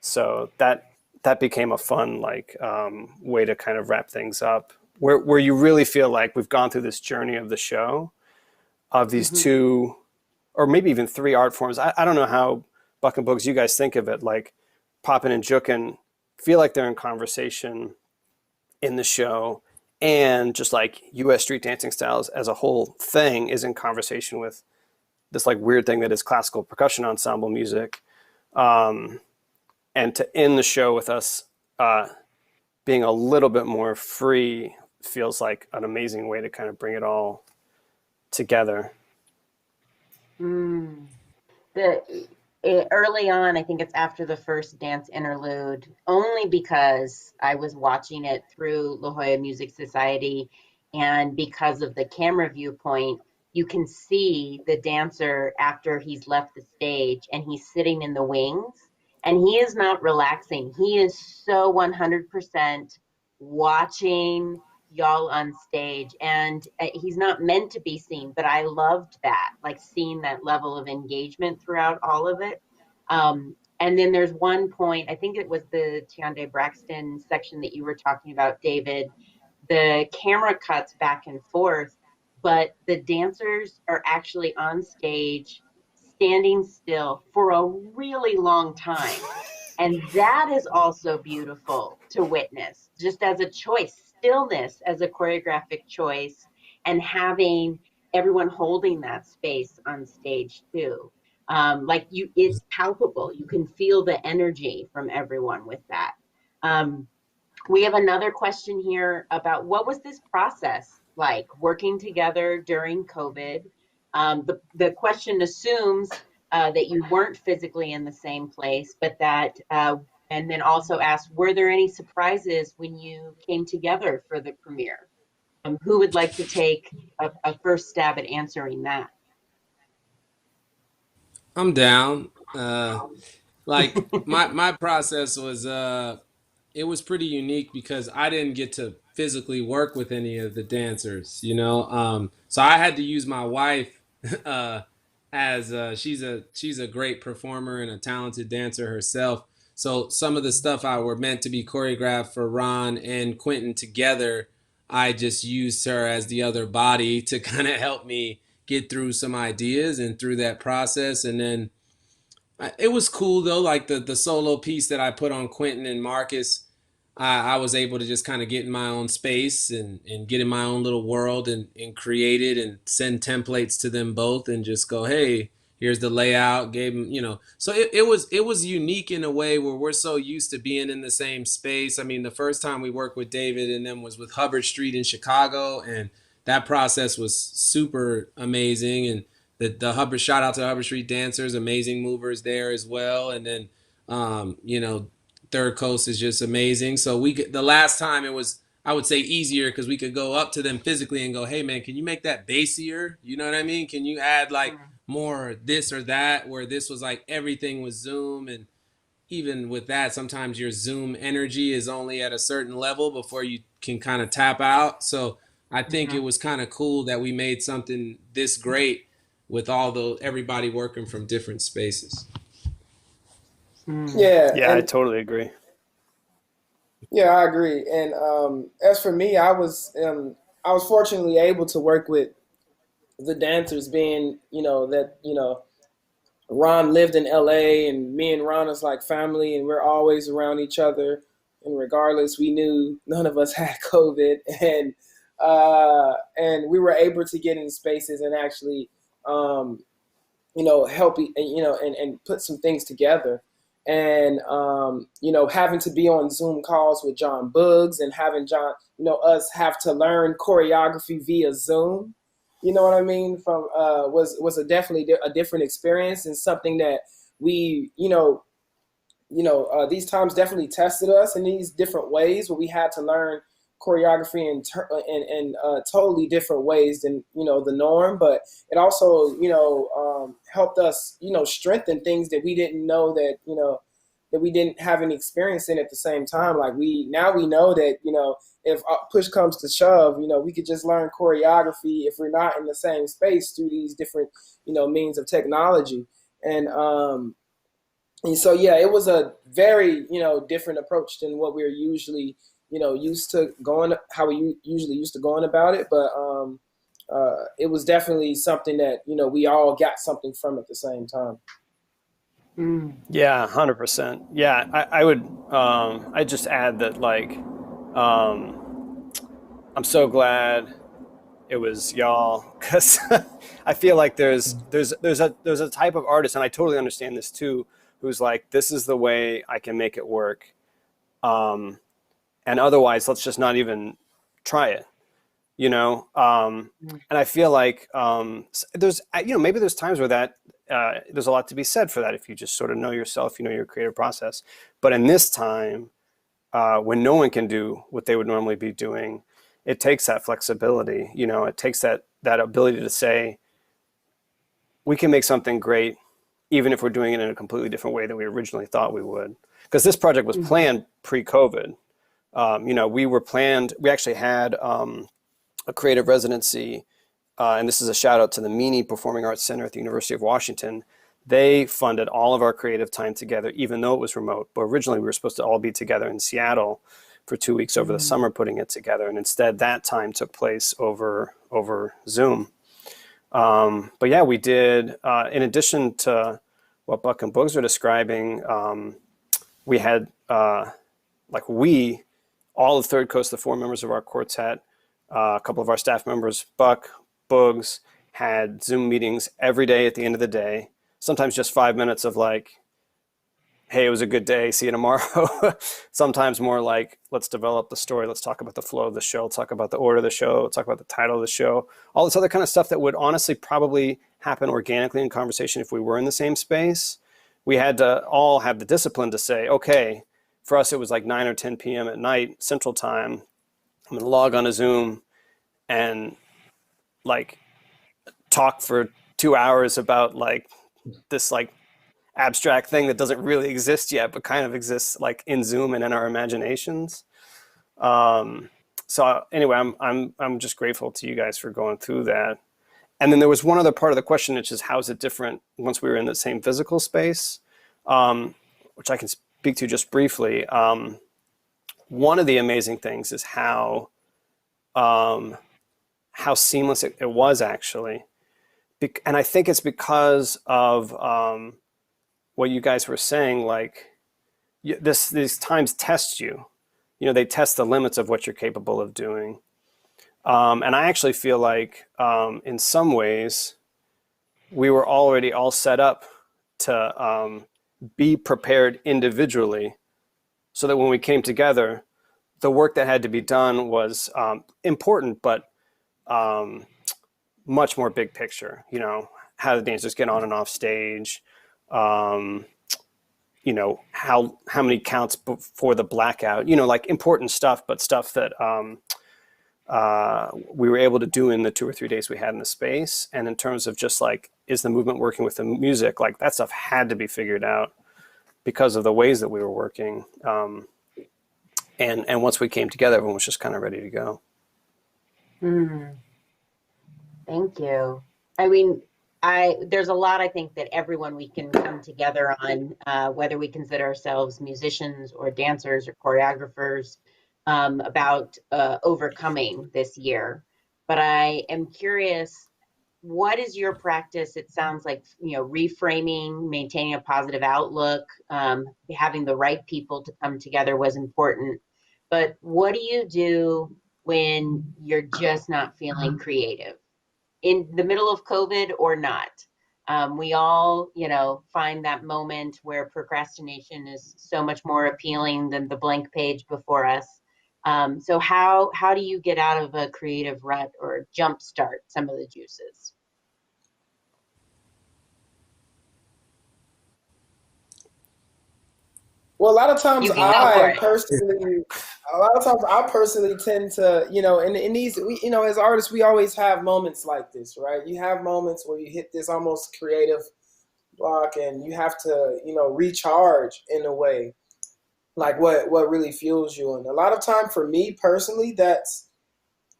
So that became a fun like way to kind of wrap things up, where you really feel like we've gone through this journey of the show of these 2 or maybe even 3 art forms. I don't know how Buck and Boogz you guys think of it, like poppin' and jookin' feel like they're in conversation in the show, and just like US street dancing styles as a whole thing is in conversation with this like weird thing that is classical percussion ensemble music. And to end the show with us being a little bit more free feels like an amazing way to kind of bring it all together. Early on, I think it's after the first dance interlude, only because I was watching it through La Jolla Music Society, and because of the camera viewpoint, you can see the dancer after he's left the stage and he's sitting in the wings, and he is not relaxing. He is so 100% watching y'all on stage, and he's not meant to be seen, but I loved that, like seeing that level of engagement throughout all of it. And then there's one point, I think it was the Tiande Braxton section that you were talking about, David. The camera cuts back and forth, but the dancers are actually on stage standing still for a really long time. And that is also beautiful to witness, just as a choice, stillness as a choreographic choice, and having everyone holding that space on stage too. Like it's palpable. You can feel the energy from everyone with that. We have another question here about what was this process like working together during COVID? The question assumes that you weren't physically in the same place, but that, and then also asks, were there any surprises when you came together for the premiere? Who would like to take a first stab at answering that? I'm down. Like my process was it was pretty unique because I didn't get to physically work with any of the dancers, you know. So I had to use my wife as she's a great performer and a talented dancer herself. So some of the stuff I were meant to be choreographed for Ron and Quentin together, I just used her as the other body to kind of help me get through some ideas and through that process. And then it was cool though, like the solo piece that I put on Quentin and Marcus, I was able to just kind of get in my own space and get in my own little world and create it and send templates to them both and just go, hey, here's the layout, gave them, you know. So it was unique in a way where we're so used to being in the same space. I mean, the first time we worked with David and them was with Hubbard Street in Chicago, and that process was super amazing. And the Hubbard, shout out to the Hubbard Street dancers, amazing movers there as well. And then, you know, Third Coast is just amazing. So the last time it was, I would say, easier because we could go up to them physically and go, hey man, can you make that bassier? You know what I mean? Can you add like more this or that, where this was like everything was Zoom, and even with that, sometimes your Zoom energy is only at a certain level before you can kind of tap out. So I think it was kind of cool that we made something this great with everybody working from different spaces. I totally agree. Yeah, I agree. And as for me, I was fortunately able to work with the dancers, being, Ron lived in LA and me and Ron is like family and we're always around each other. And regardless, we knew none of us had COVID, and we were able to get in spaces and actually, help, and put some things together. and having to be on Zoom calls with Jon Boogz and having us have to learn choreography via Zoom. You know what I mean? From was definitely a different experience, and something that we these times definitely tested us in these different ways where we had to learn choreography in totally different ways than the norm, but it also helped us strengthen things that we didn't know that we didn't have any experience in at the same time. Like we know that if push comes to shove, we could just learn choreography if we're not in the same space through these different means of technology. And so yeah, it was a very different approach than what we're usually used to going, how we usually used to going about it. But it was definitely something that, we all got something from at the same time. Yeah, 100%. Yeah, I would, I'd just add that, like, I'm so glad it was y'all, because I feel like there's a type of artist, and I totally understand this too, who's like, this is the way I can make it work. And otherwise, let's just not even try it, And I feel like there's, maybe there's times where that there's a lot to be said for that if you just sort of know yourself, your creative process. But in this time, when no one can do what they would normally be doing, it takes that flexibility. It takes that ability to say, we can make something great, even if we're doing it in a completely different way than we originally thought we would. Because this project was planned pre-COVID. We actually had a creative residency, and this is a shout out to the Meany Performing Arts Center at the University of Washington. They funded all of our creative time together, even though it was remote. But originally we were supposed to all be together in Seattle for 2 weeks over the summer putting it together. And instead that time took place over Zoom. But yeah, we did, in addition to what Buck and Boogz are describing, we had, all of Third Coast, the 4 members of our quartet, a couple of our staff members, Buck, Boogz, had Zoom meetings every day at the end of the day, sometimes just 5 minutes of like, hey, it was a good day, see you tomorrow. Sometimes more like, let's develop the story, let's talk about the flow of the show, talk about the order of the show, talk about the title of the show, all this other kind of stuff that would honestly probably happen organically in conversation if we were in the same space. We had to all have the discipline to say, okay, for us, it was like 9 or 10 p.m. at night, Central Time. I'm gonna log on to Zoom and like talk for 2 hours about like this like abstract thing that doesn't really exist yet, but kind of exists like in Zoom and in our imaginations. So anyway, I'm just grateful to you guys for going through that. And then there was one other part of the question, which is how is it different once we were in the same physical space, which I can speak to just briefly. One of the amazing things is how seamless it was actually. And I think it's because of what you guys were saying, like these times test you. They test the limits of what you're capable of doing. And I actually feel like in some ways we were already all set up to be prepared individually so that when we came together, the work that had to be done was important, but much more big picture, how the dancers get on and off stage, how many counts before the blackout, like important stuff, but stuff that we were able to do in the 2 or 3 days we had in the space. And in terms of just like, is the movement working with the music? Like that stuff had to be figured out because of the ways that we were working. And once we came together, everyone was just kind of ready to go. Thank you. I mean, there's a lot, I think, that everyone we can come together on, whether we consider ourselves musicians or dancers or choreographers, about overcoming this year. But I am curious, what is your practice? It sounds like, reframing, maintaining a positive outlook, having the right people to come together was important. But what do you do when you're just not feeling creative? In the middle of COVID or not? We all, find that moment where procrastination is so much more appealing than the blank page before us. So how do you get out of a creative rut or jumpstart some of the juices? Well, a lot of times You can go for it. I personally tend to, in these, as artists, we always have moments like this, right? You have moments where you hit this almost creative block and you have to, recharge in a way, like what really fuels you. And a lot of time for me personally, that's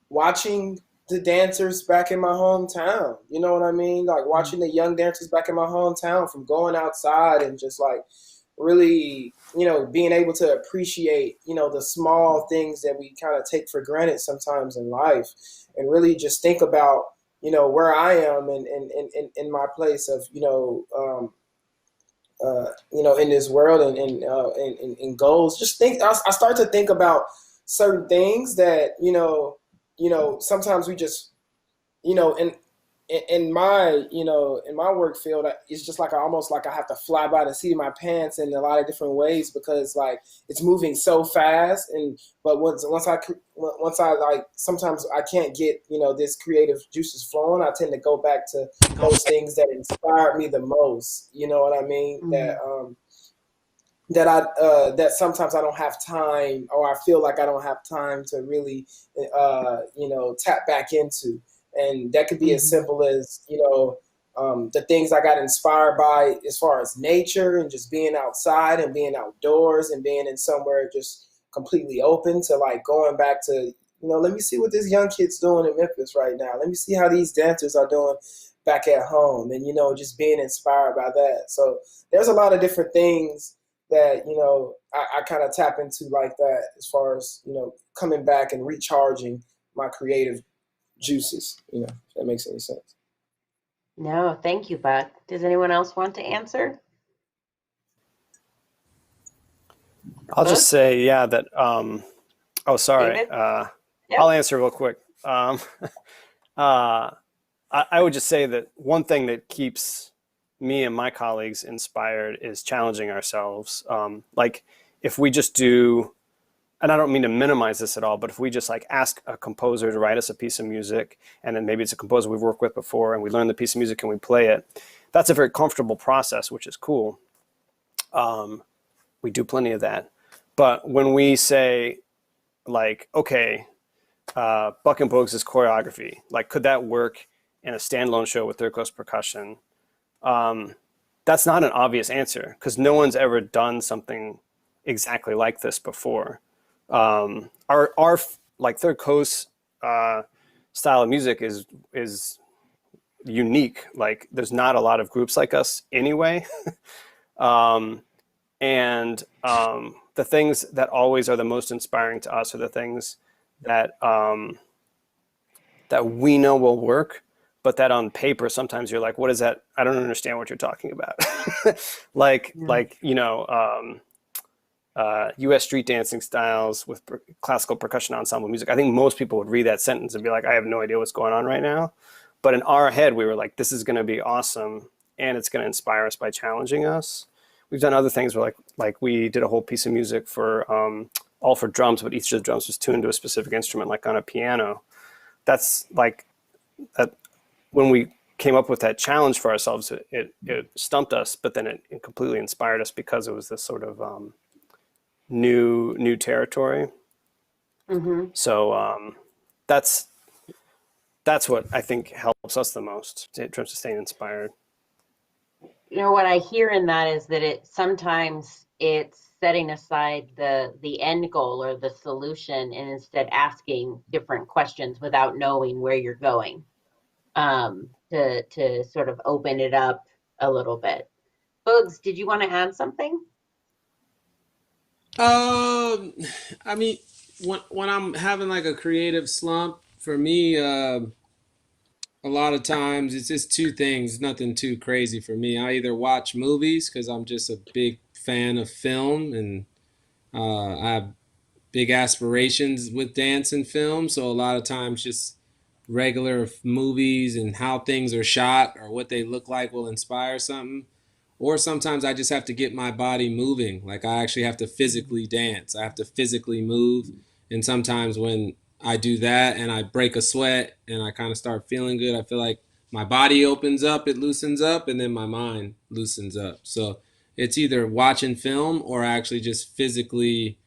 watching the dancers back in my hometown. You know what I mean? Like watching the young dancers back in my hometown, from going outside and just like really, being able to appreciate, the small things that we kind of take for granted sometimes in life, and really just think about, where I am and in my place of, in this world and goals. Just I start to think about certain things that, sometimes we just, in my, in my work field, it's just like almost like I have to fly by the seat of my pants in a lot of different ways, because like it's moving so fast. But once I like, sometimes I can't get, this creative juices flowing. I tend to go back to those things that inspired me the most. You know what I mean? Mm-hmm. That sometimes I don't have time, or I feel like I don't have time to really, tap back into. And that could be as simple as, the things I got inspired by as far as nature and just being outside and being outdoors and being in somewhere just completely open, to like going back to, let me see what this young kid's doing in Memphis right now. Let me see how these dancers are doing back at home, and, just being inspired by that. So there's a lot of different things that, I kind of tap into like that, as far as, coming back and recharging my creative juices, if that makes any sense. No, thank you, Buck. Does anyone else want to answer? I'll just say, that, oh, sorry. Yep. I'll answer real quick. I would just say that one thing that keeps me and my colleagues inspired is challenging ourselves. Like if we just do, and I don't mean to minimize this at all, but if we just like ask a composer to write us a piece of music, and then maybe it's a composer we've worked with before, and we learn the piece of music and we play it, that's a very comfortable process, which is cool. We do plenty of that. But when we say like, okay, Buck and Boogz is choreography, like could that work in a standalone show with Third Coast Percussion? That's not an obvious answer, because no one's ever done something exactly like this before. Our like Third Coast style of music is unique. Like there's not a lot of groups like us anyway. The things that always are the most inspiring to us are the things that that we know will work, but that on paper sometimes you're like, what is that? I don't understand what you're talking about. like U.S. street dancing styles with classical percussion ensemble music. I think most people would read that sentence and be like, I have no idea what's going on right now. But in our head, we were like, this is going to be awesome, and it's going to inspire us by challenging us. We've done other things where like we did a whole piece of music for all for drums, but each of the drums was tuned to a specific instrument, like on a piano. That's like that. When we came up with that challenge for ourselves, it stumped us, but then it completely inspired us, because it was this sort of new territory. Mm-hmm. So that's what I think helps us the most in terms of staying inspired. What I hear in that is that sometimes it's setting aside the end goal or the solution, and instead asking different questions without knowing where you're going, to sort of open it up a little bit. Boogz, did you want to add something? I mean, when I'm having like a creative slump, for me, a lot of times it's just two things, nothing too crazy for me. I either watch movies, because I'm just a big fan of film, and I have big aspirations with dance and film. So a lot of times just regular movies and how things are shot or what they look like will inspire something. Or sometimes I just have to get my body moving. Like I actually have to physically dance. I have to physically move. And sometimes when I do that and I break a sweat and I kind of start feeling good, I feel like my body opens up, it loosens up, and then my mind loosens up. So it's either watching film or actually just physically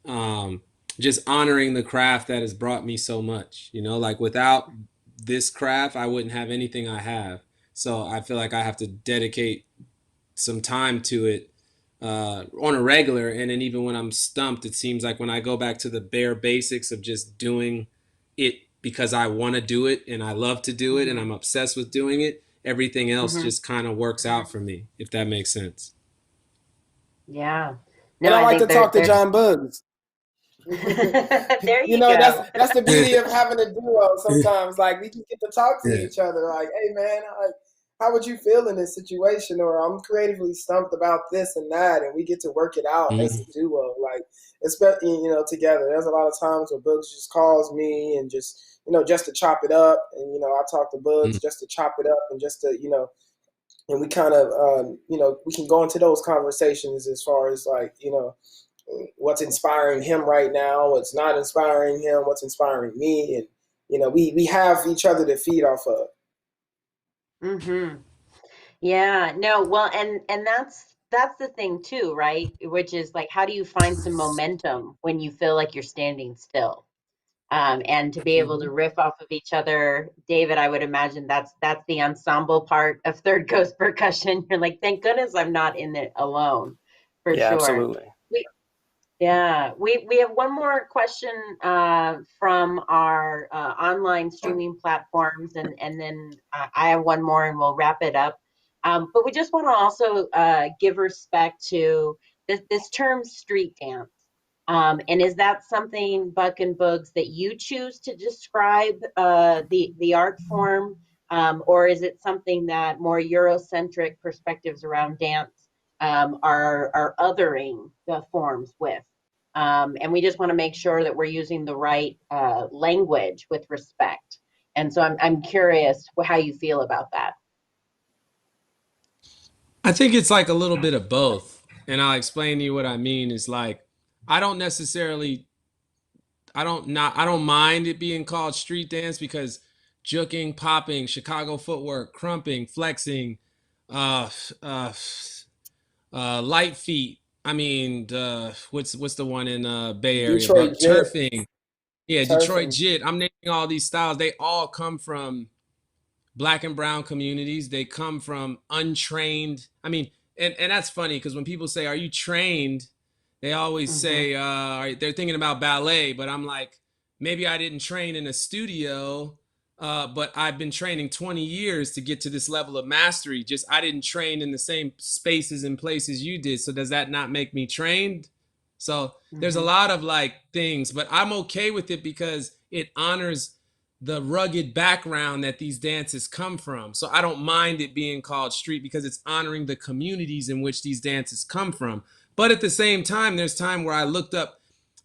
um, just honoring the craft that has brought me so much. You know, like without this craft, I wouldn't have anything I have. So I feel like I have to dedicate some time to it on a regular. And then even when I'm stumped, it seems like when I go back to the bare basics of just doing it because I want to do it and I love to do it and I'm obsessed with doing it, everything else just kind of works out for me, if that makes sense. Yeah. No, and I like to talk to Jon Boogz. There you know, go. that's the beauty of having a duo sometimes. Like we can get to talk to each other. Like, hey man, how would you feel in this situation? Or I'm creatively stumped about this and that, and we get to work it out as a duo. Like, especially, you know, together. There's a lot of times where Boogz just calls me and just, you know, just to chop it up. And, you know, I talk to Boogz just to chop it up and just to, you know, and we kind of, you know, we can go into those conversations as far as like, you know, what's inspiring him right now, what's not inspiring him, what's inspiring me. And, you know, we have each other to feed off of. Yeah, no, well, and that's the thing too, right? Which is like, how do you find some momentum when you feel like you're standing still? And to be able to riff off of each other. David, I would imagine that's the ensemble part of Third Coast Percussion. You're like, thank goodness I'm not in it alone, for sure. Absolutely. We have one more question from our online streaming platforms, and then I have one more, and we'll wrap it up. But we just want to also give respect to this term street dance. And is that something, Buck and Boogz, that you choose to describe the art form, or is it something that more Eurocentric perspectives around dance are othering the forms with? And we just want to make sure that we're using the right language with respect. And so I'm curious how you feel about that. I think it's like a little bit of both. And I'll explain to you what I mean is like, I don't necessarily, I don't mind it being called street dance because juking, popping, Chicago footwork, crumping, flexing, uh, uh, light feet. I mean, what's the one in Bay Area? Detroit Turfing. Yeah, Turfing. Detroit Jit. I'm naming all these styles. They all come from Black and brown communities. They come from untrained. I mean, and that's funny because when people say, "Are you trained?" They always say they're thinking about ballet, but I'm like, maybe I didn't train in a studio, but I've been training 20 years to get to this level of mastery. Just I didn't train in the same spaces and places you did. So does that not make me trained? So there's a lot of like things, but I'm okay with it because it honors the rugged background that these dances come from. So I don't mind it being called street because it's honoring the communities in which these dances come from. But at the same time, there's time where I looked up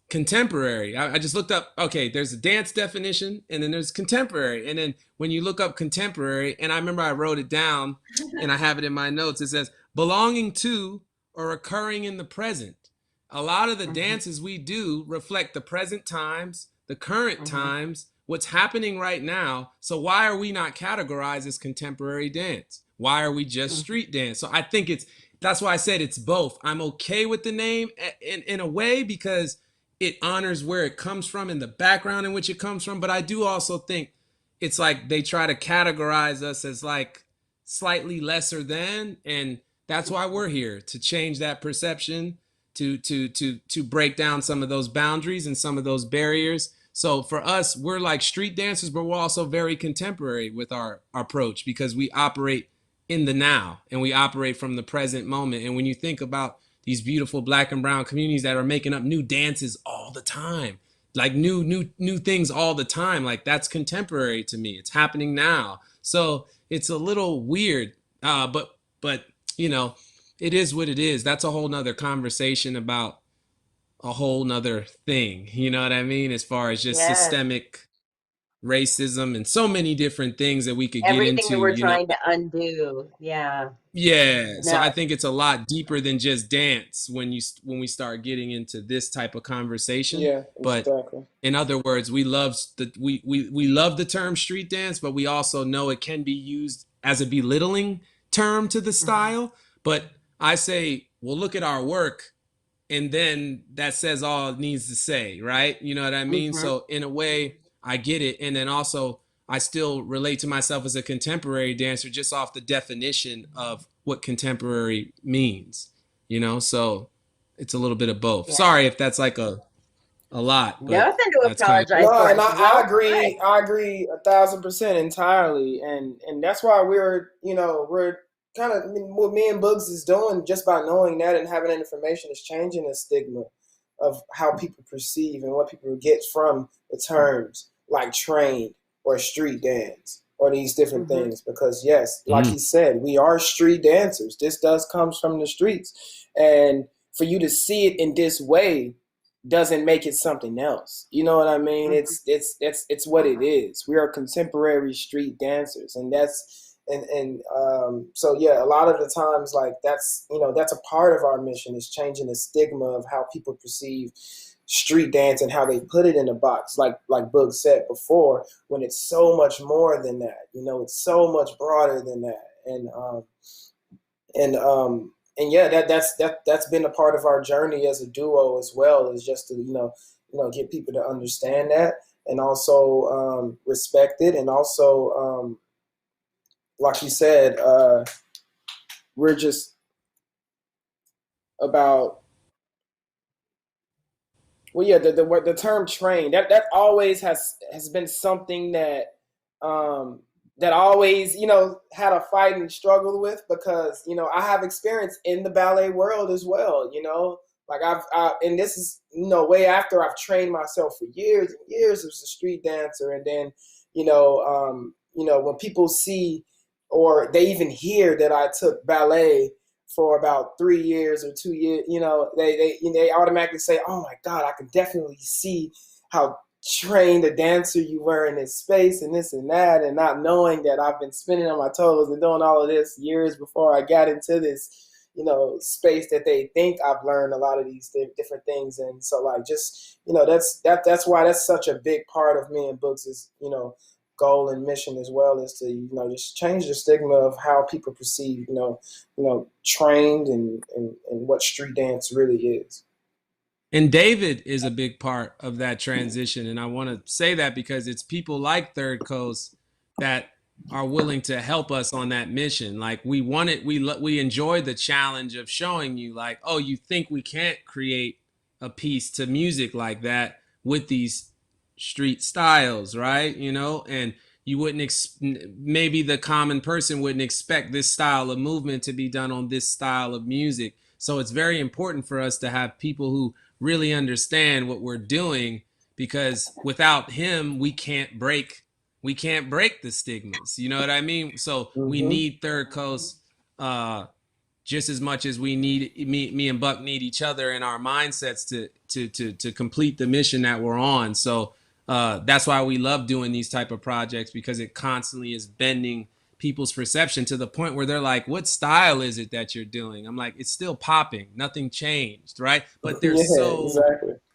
contemporary. I just looked up, okay, there's a dance definition and then there's contemporary. And then when you look up contemporary, and I remember I wrote it down and I have it in my notes, it says belonging to or occurring in the present. A lot of the dances we do reflect the present times, the current times, what's happening right now. So why are we not categorized as contemporary dance? Why are we just street dance? So I think that's why I said it's both. I'm okay with the name in a way because it honors where it comes from and the background in which it comes from. But I do also think it's like they try to categorize us as like slightly lesser than, and that's why we're here, to change that perception, to break down some of those boundaries and some of those barriers. So for us, we're like street dancers, but we're also very contemporary with our approach because we operate in the now and we operate from the present moment. And when you think about these beautiful Black and brown communities that are making up new dances all the time, like new things all the time, like that's contemporary to me. It's happening now. So it's a little weird, but you know, it is what it is. That's a whole nother conversation about a whole nother thing. You know what I mean? As far as just systemic racism, and so many different things that we could get Everything into, that we're you know. trying to undo. Yeah. Yeah, so No. I think it's a lot deeper than just dance when we start getting into this type of conversation. Yeah, But exactly. in other words, we love the term street dance, but we also know it can be used as a belittling term to the style. But I say, well, look at our work, and then that says all it needs to say, right? You know what I mean? So in a way, I get it. And then also, I still relate to myself as a contemporary dancer just off the definition of what contemporary means, you know? So it's a little bit of both. Yeah. Sorry if that's like a lot, but Nothing to that's kind of... apologize No, for. and It's I well agree. put. I agree 1,000% entirely, and that's why we're kind of what me and Boogz is doing, just by knowing that and having that information, is changing the stigma of how people perceive and what people get from the terms like trained or street dance or these different things. Because yes, like he said, we are street dancers. This comes from the streets, and for you to see it in this way doesn't make it something else. You know what I mean? It's what it is. We are contemporary street dancers, and so yeah, a lot of the times, like, that's a part of our mission, is changing the stigma of how people perceive street dance and how they put it in a box, like Boogz said before, when it's so much more than that. It's so much broader than that. And yeah, that's been a part of our journey as a duo as well, is just to get people to understand that, and also respect it, and also like you said, we're just about, well, yeah, the term train, that always has been something that that always, had a fight and struggle with, because, I have experience in the ballet world as well, like and this is, way after I've trained myself for years and years as a street dancer. And then, when people see, or they even hear that I took ballet for about 3 years or 2 years, they automatically say, "Oh my God, I can definitely see how trained a dancer you were in this space and this and that," and not knowing that I've been spinning on my toes and doing all of this years before I got into this, space that they think I've learned a lot of these different things. And so, like, just, that's why that's such a big part of me and Boogz' goal and mission as well, is to just change the stigma of how people perceive trained and what street dance really is. And David is a big part of that transition. And I want to say that because it's people like Third Coast that are willing to help us on that mission. Like, we enjoy the challenge of showing you, like, oh, you think we can't create a piece to music like that with these street styles, right? And you wouldn't maybe the common person wouldn't expect this style of movement to be done on this style of music. So it's very important for us to have people who really understand what we're doing, because without him, we can't break the stigmas. You know what I mean? So we need Third Coast just as much as we need me and Buck need each other in our mindsets to complete the mission that we're on. So that's why we love doing these type of projects, because it constantly is bending people's perception to the point where they're like, "What style is it that you're doing?" I'm like, "It's still popping. Nothing changed, right?" But they're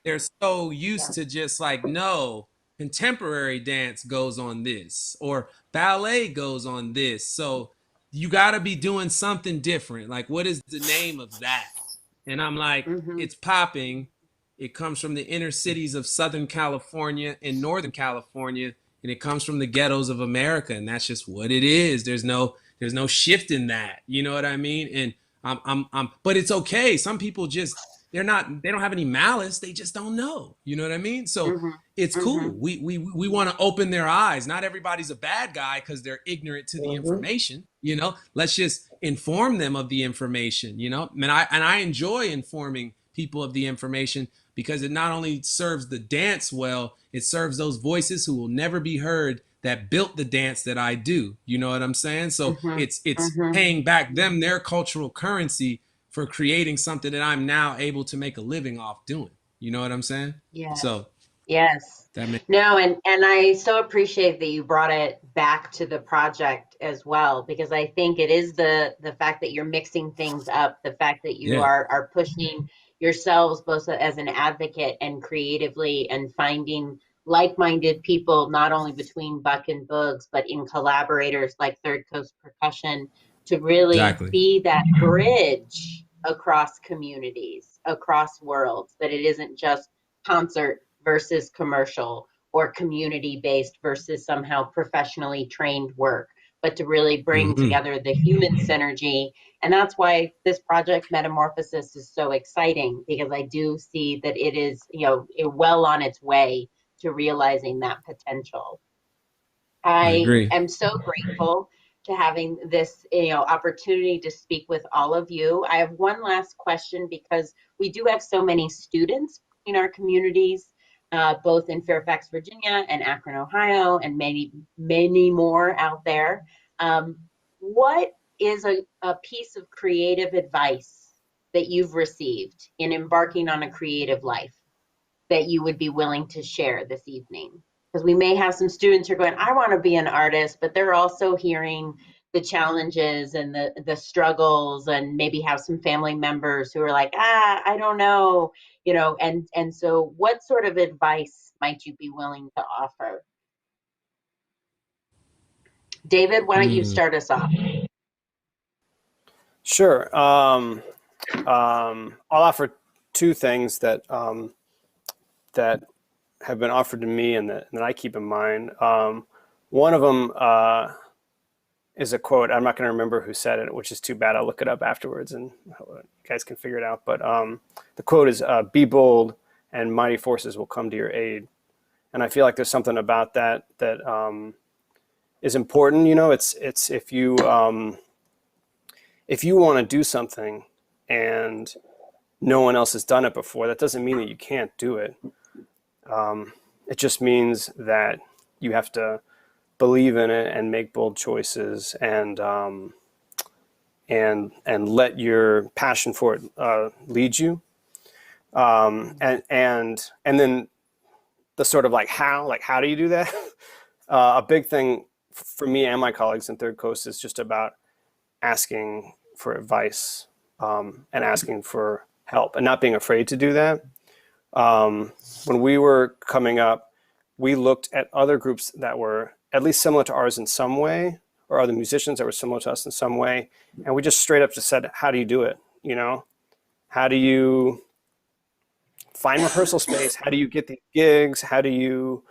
they're so used to just like, no, contemporary dance goes on this, or ballet goes on this. So you got to be doing something different. Like, what is the name of that? And I'm like, it's popping. It comes from the inner cities of Southern California and Northern California, and it comes from the ghettos of America, and that's just what it is. There's no shift in that. You know what I mean? And but it's okay. Some people just, they don't have any malice. They just don't know. You know what I mean? So it's cool. We want to open their eyes. Not everybody's a bad guy because they're ignorant to the information. Let's just inform them of the information. And I enjoy informing people of the information, because it not only serves the dance well, it serves those voices who will never be heard that built the dance that I do. You know what I'm saying? So it's paying back them their cultural currency for creating something that I'm now able to make a living off doing. You know what I'm saying? Yeah. So Yes. That makes No, and I so appreciate that you brought it back to the project as well, because I think it is the fact that you're mixing things up, the fact that you yeah, are pushing yourselves both as an advocate and creatively, and finding like-minded people, not only between Buck and Boogz, but in collaborators like Third Coast Percussion, to really exactly. be that bridge across communities, across worlds, that it isn't just concert versus commercial, or community based versus somehow professionally trained work, but to really bring Hmm. together the human synergy. And that's why this project Metamorphosis is so exciting, because I do see that it is, well on its way to realizing that potential. I I agree. am so grateful to having this, opportunity to speak with all of you. I have one last question, because we do have so many students in our communities, both in Fairfax, Virginia, and Akron, Ohio, and many, many more out there. What is a piece of creative advice that you've received in embarking on a creative life that you would be willing to share this evening? Because we may have some students who are going, I want to be an artist, but they're also hearing the challenges and the struggles, and maybe have some family members who are like, I don't know, and so what sort of advice might you be willing to offer? David, why don't you Mm. start us off? Sure. I'll offer two things that have been offered to me and that I keep in mind. One of them is a quote. I'm not going to remember who said it, which is too bad. I'll look it up afterwards and you guys can figure it out. But the quote is, "Be bold, and mighty forces will come to your aid." And I feel like there's something about that is important. It's if you want to do something and no one else has done it before, that doesn't mean that you can't do it. It just means that you have to believe in it and make bold choices, and let your passion for it lead you. And then the sort of how do you do that? A big thing for me and my colleagues in Third Coast is just about asking for advice, and asking for help, and not being afraid to do that. When we were coming up, we looked at other groups that were at least similar to ours in some way, or other musicians that were similar to us in some way, and we just straight up just said, how do you do it? How do you find rehearsal space? How do you get these gigs? How do you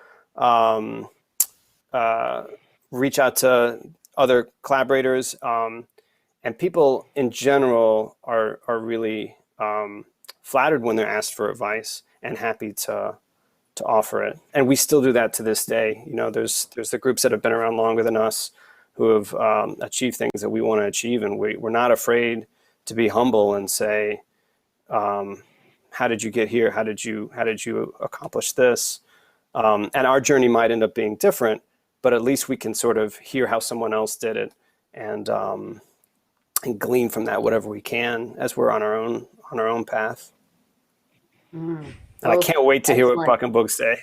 reach out to other collaborators? And people in general are really flattered when they're asked for advice, and happy to offer it. And we still do that to this day. There's the groups that have been around longer than us who have achieved things that we want to achieve, and we're not afraid to be humble and say, how did you get here? How did you accomplish this? And our journey might end up being different, but at least we can sort of hear how someone else did it, and glean from that whatever we can as we're on our own path. And I can't wait to hear what Buck and Boogz say.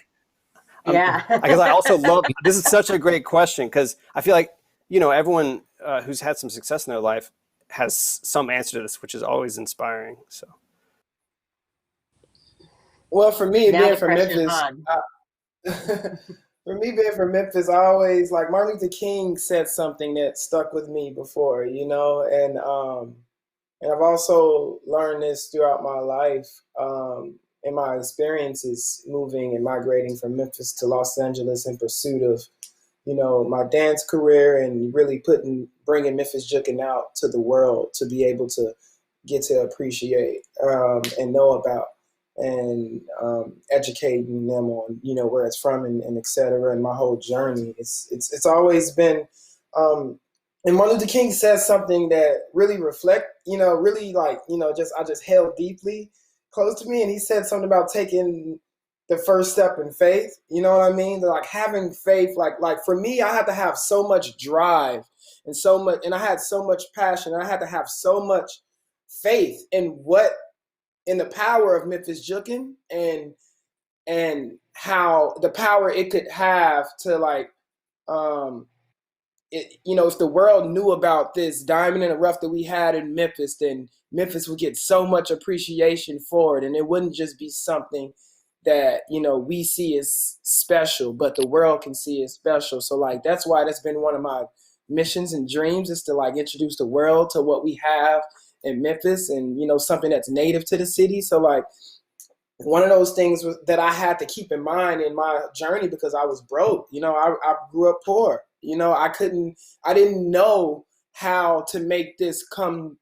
Yeah. Because I also love, this is such a great question, because I feel like, everyone who's had some success in their life has some answer to this, which is always inspiring. So. Well, for me, Now being the from pressure's Memphis, on. for me being from Memphis, I always like Martin Luther King said something that stuck with me before, and I've also learned this throughout my life, in my experiences moving and migrating from Memphis to Los Angeles in pursuit of, my dance career, and really bringing Memphis Jukin out to the world to be able to get to appreciate and know about, and educating them on, where it's from, and et cetera. And my whole journey, it's always been, and Martin Luther King says something that really really I just held deeply close to me. And he said something about taking the first step in faith. You know what I mean? Like having faith, like for me, I had to have so much drive and I had so much passion. I had to have so much faith in the power of Memphis Jukin, and how the power it could have to like, if the world knew about this diamond in the rough that we had in Memphis, then Memphis would get so much appreciation for it. And it wouldn't just be something that, we see as special, but the world can see as special. So like, that's why that's been one of my missions and dreams, is to like introduce the world to what we have in Memphis, and, something that's native to the city. So like, one of those things that I had to keep in mind in my journey, because I was broke. I grew up poor. I didn't know how to make this come,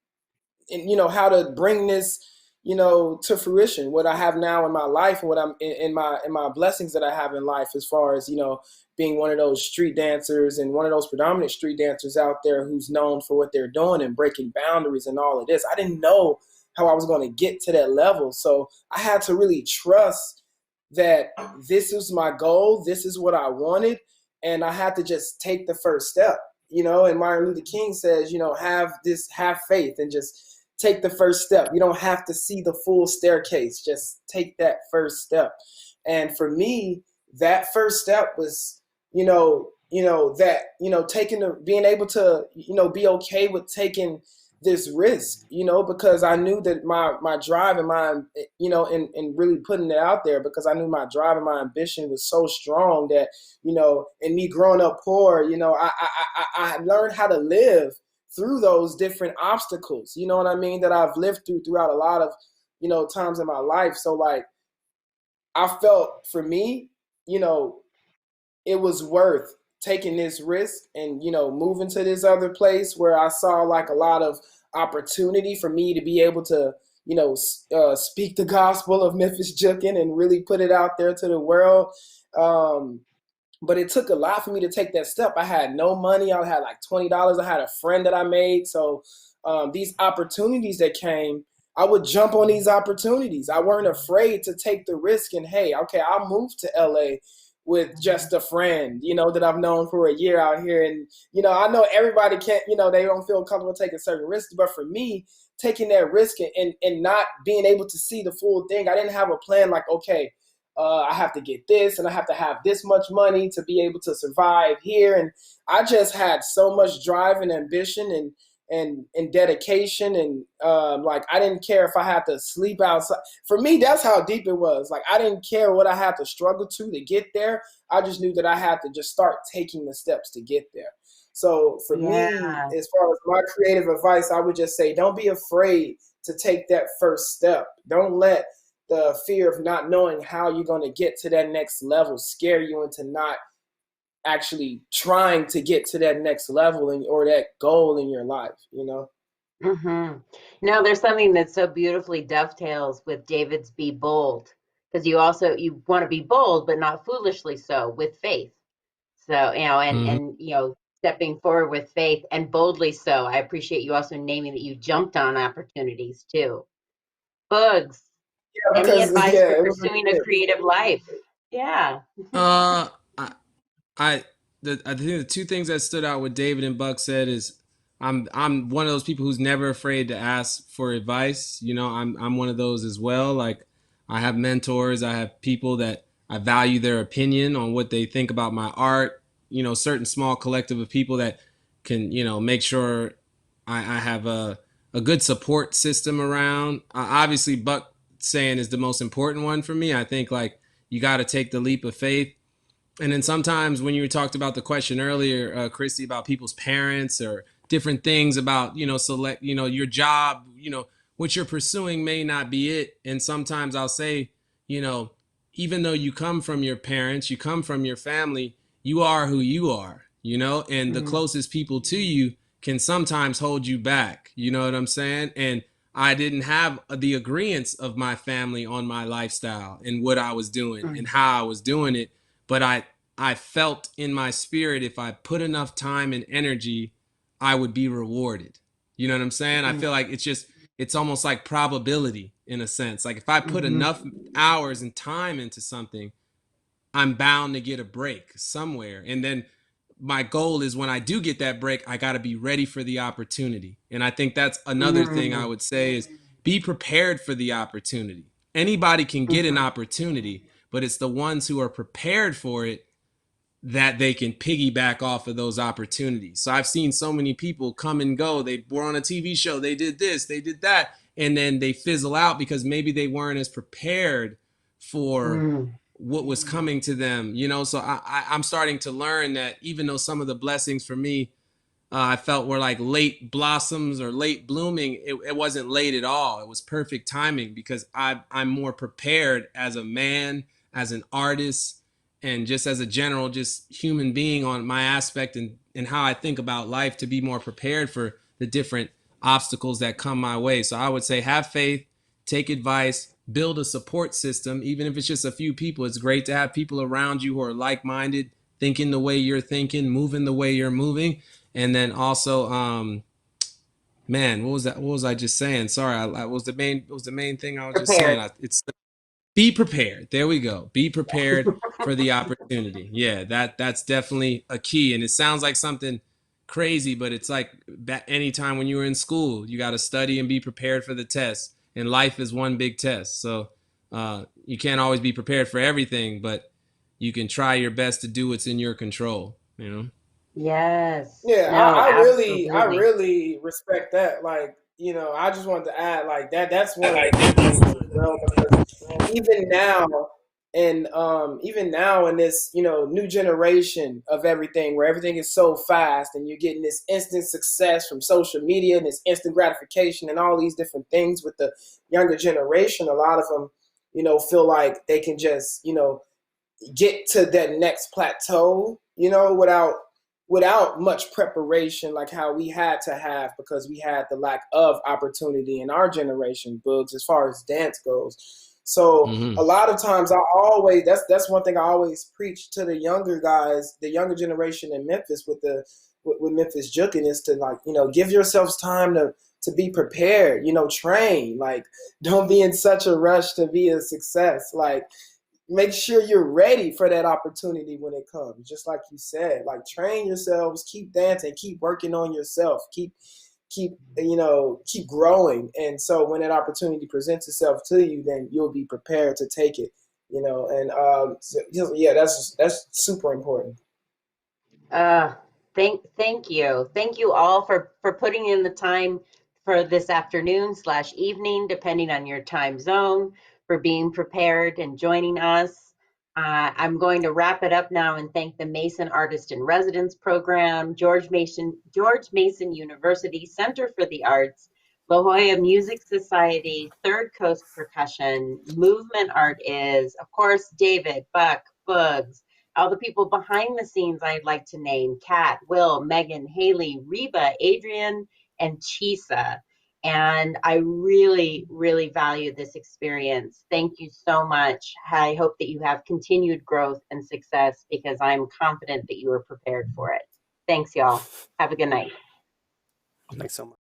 and how to bring this, to fruition, what I have now in my life, and what I'm in my blessings that I have in life, as far as, being one of those street dancers, and one of those predominant street dancers out there who's known for what they're doing and breaking boundaries and all of this. I didn't know how I was going to get to that level. So I had to really trust that this is my goal. This is what I wanted. And I had to just take the first step, and Martin Luther King says, have faith and just take the first step. You don't have to see the full staircase. Just take that first step. And for me, that first step was, being able to, be okay with taking this risk, because I knew that my drive and my, and really putting it out there, because I knew my drive and my ambition was so strong that, and me growing up poor, I learned how to live through those different obstacles, you know what I mean, that I've lived throughout a lot of, times in my life. So like, I felt for me, it was worth taking this risk and, moving to this other place where I saw like a lot of opportunity for me to be able to, speak the gospel of Memphis Jukin and really put it out there to the world. But it took a lot for me to take that step. I had no money. I had like $20. I had a friend that I made. So these opportunities that came, I would jump on these opportunities. I weren't afraid to take the risk, and hey, okay, I'll move to LA with just a friend, that I've known for a year out here. And, I know everybody can't, they don't feel comfortable taking certain risks. But for me, taking that risk and not being able to see the full thing, I didn't have a plan like, okay, I have to get this and I have to have this much money to be able to survive here. And I just had so much drive and ambition and dedication. And like, I didn't care if I had to sleep outside. For me, that's how deep it was. Like, I didn't care what I had to struggle to get there. I just knew that I had to just start taking the steps to get there. So for me, as far as my creative advice, I would just say, don't be afraid to take that first step. Don't let the fear of not knowing how you're going to get to that next level scare you into not actually trying to get to that next level or that goal in your life, Mm-hmm. No, there's something that so beautifully dovetails with David's be bold, because you want to be bold, but not foolishly so, with faith. So, and stepping forward with faith and boldly so. I appreciate you also naming that you jumped on opportunities too. Boogz, any advice for pursuing a creative life? Yeah. I think the two things that stood out what David and Buck said is I'm one of those people who's never afraid to ask for advice. I'm one of those as well. Like, I have mentors, I have people that I value their opinion on what they think about my art. Certain small collective of people that can, make sure I have a good support system around. Obviously, Buck saying is the most important one for me. I think like you got to take the leap of faith. And then sometimes when you talked about the question earlier, Christy, about people's parents or different things about, your job, what you're pursuing may not be it. And sometimes I'll say, even though you come from your parents, you come from your family, you are who you are, and the closest people to you can sometimes hold you back. You know what I'm saying? And I didn't have the agreeance of my family on my lifestyle and what I was doing and how I was doing it. But I felt in my spirit, if I put enough time and energy, I would be rewarded. You know what I'm saying? I feel like it's almost like probability in a sense. Like, if I put enough hours and time into something, I'm bound to get a break somewhere. And then my goal is, when I do get that break, I got to be ready for the opportunity. And I think that's another thing I would say is be prepared for the opportunity. Anybody can get an opportunity, but it's the ones who are prepared for it that they can piggyback off of those opportunities. So I've seen so many people come and go. They were on a TV show, they did this, they did that, and then they fizzle out because maybe they weren't as prepared for what was coming to them, you know. So I'm starting to learn that even though some of the blessings for me I felt were like late blossoms or late blooming, it wasn't late at all. It was perfect timing because I'm more prepared as a man, as an artist, and just as a general, just human being on my aspect and how I think about life to be more prepared for the different obstacles that come my way. So I would say have faith, take advice, build a support system, even if it's just a few people. It's great to have people around you who are like-minded, thinking the way you're thinking, moving the way you're moving. And then also, man, what was that? What was I just saying? Sorry, what was the main thing I was just saying? It's be prepared. There we go. Be prepared for the opportunity. Yeah, that's definitely a key. And it sounds like something crazy, but it's like anytime when you were in school, you got to study and be prepared for the test. And life is one big test. So you can't always be prepared for everything, but you can try your best to do what's in your control, you know? Yes. Yeah, No, I absolutely. really respect that. Like, you know, I just wanted to add like that's one of the things as well, because even now even now in this, you know, new generation of everything where everything is so fast and you're getting this instant success from social media and this instant gratification and all these different things with the younger generation, a lot of them, you know, feel like they can just, you know, get to that next plateau, you know, without much preparation, like how we had to have, because we had the lack of opportunity in our generation, Boogz, as far as dance goes. So a lot of times that's one thing I always preach to the younger guys, the younger generation in Memphis with Memphis Jukin, is to, like, you know, give yourselves time to be prepared, you know, train, like don't be in such a rush to be a success. Like, make sure you're ready for that opportunity when it comes. Just like you said, like train yourselves, keep dancing, keep working on yourself, keep growing. And so when that opportunity presents itself to you, then you'll be prepared to take it, you know. And yeah, that's super important. Thank you. Thank you all for putting in the time for this afternoon / evening, depending on your time zone, for being prepared and joining us. I'm going to wrap it up now and thank the Mason Artist in Residence Program, George Mason University Center for the Arts, La Jolla Music Society, Third Coast Percussion, Movement Art is, of course, David, Buck, Boogz, all the people behind the scenes I'd like to name: Kat, Will, Megan, Haley, Reba, Adrian, and Chisa. And I really, really value this experience. Thank you so much. I hope that you have continued growth and success, because I'm confident that you are prepared for it. Thanks, y'all. Have a good night. Thanks so much.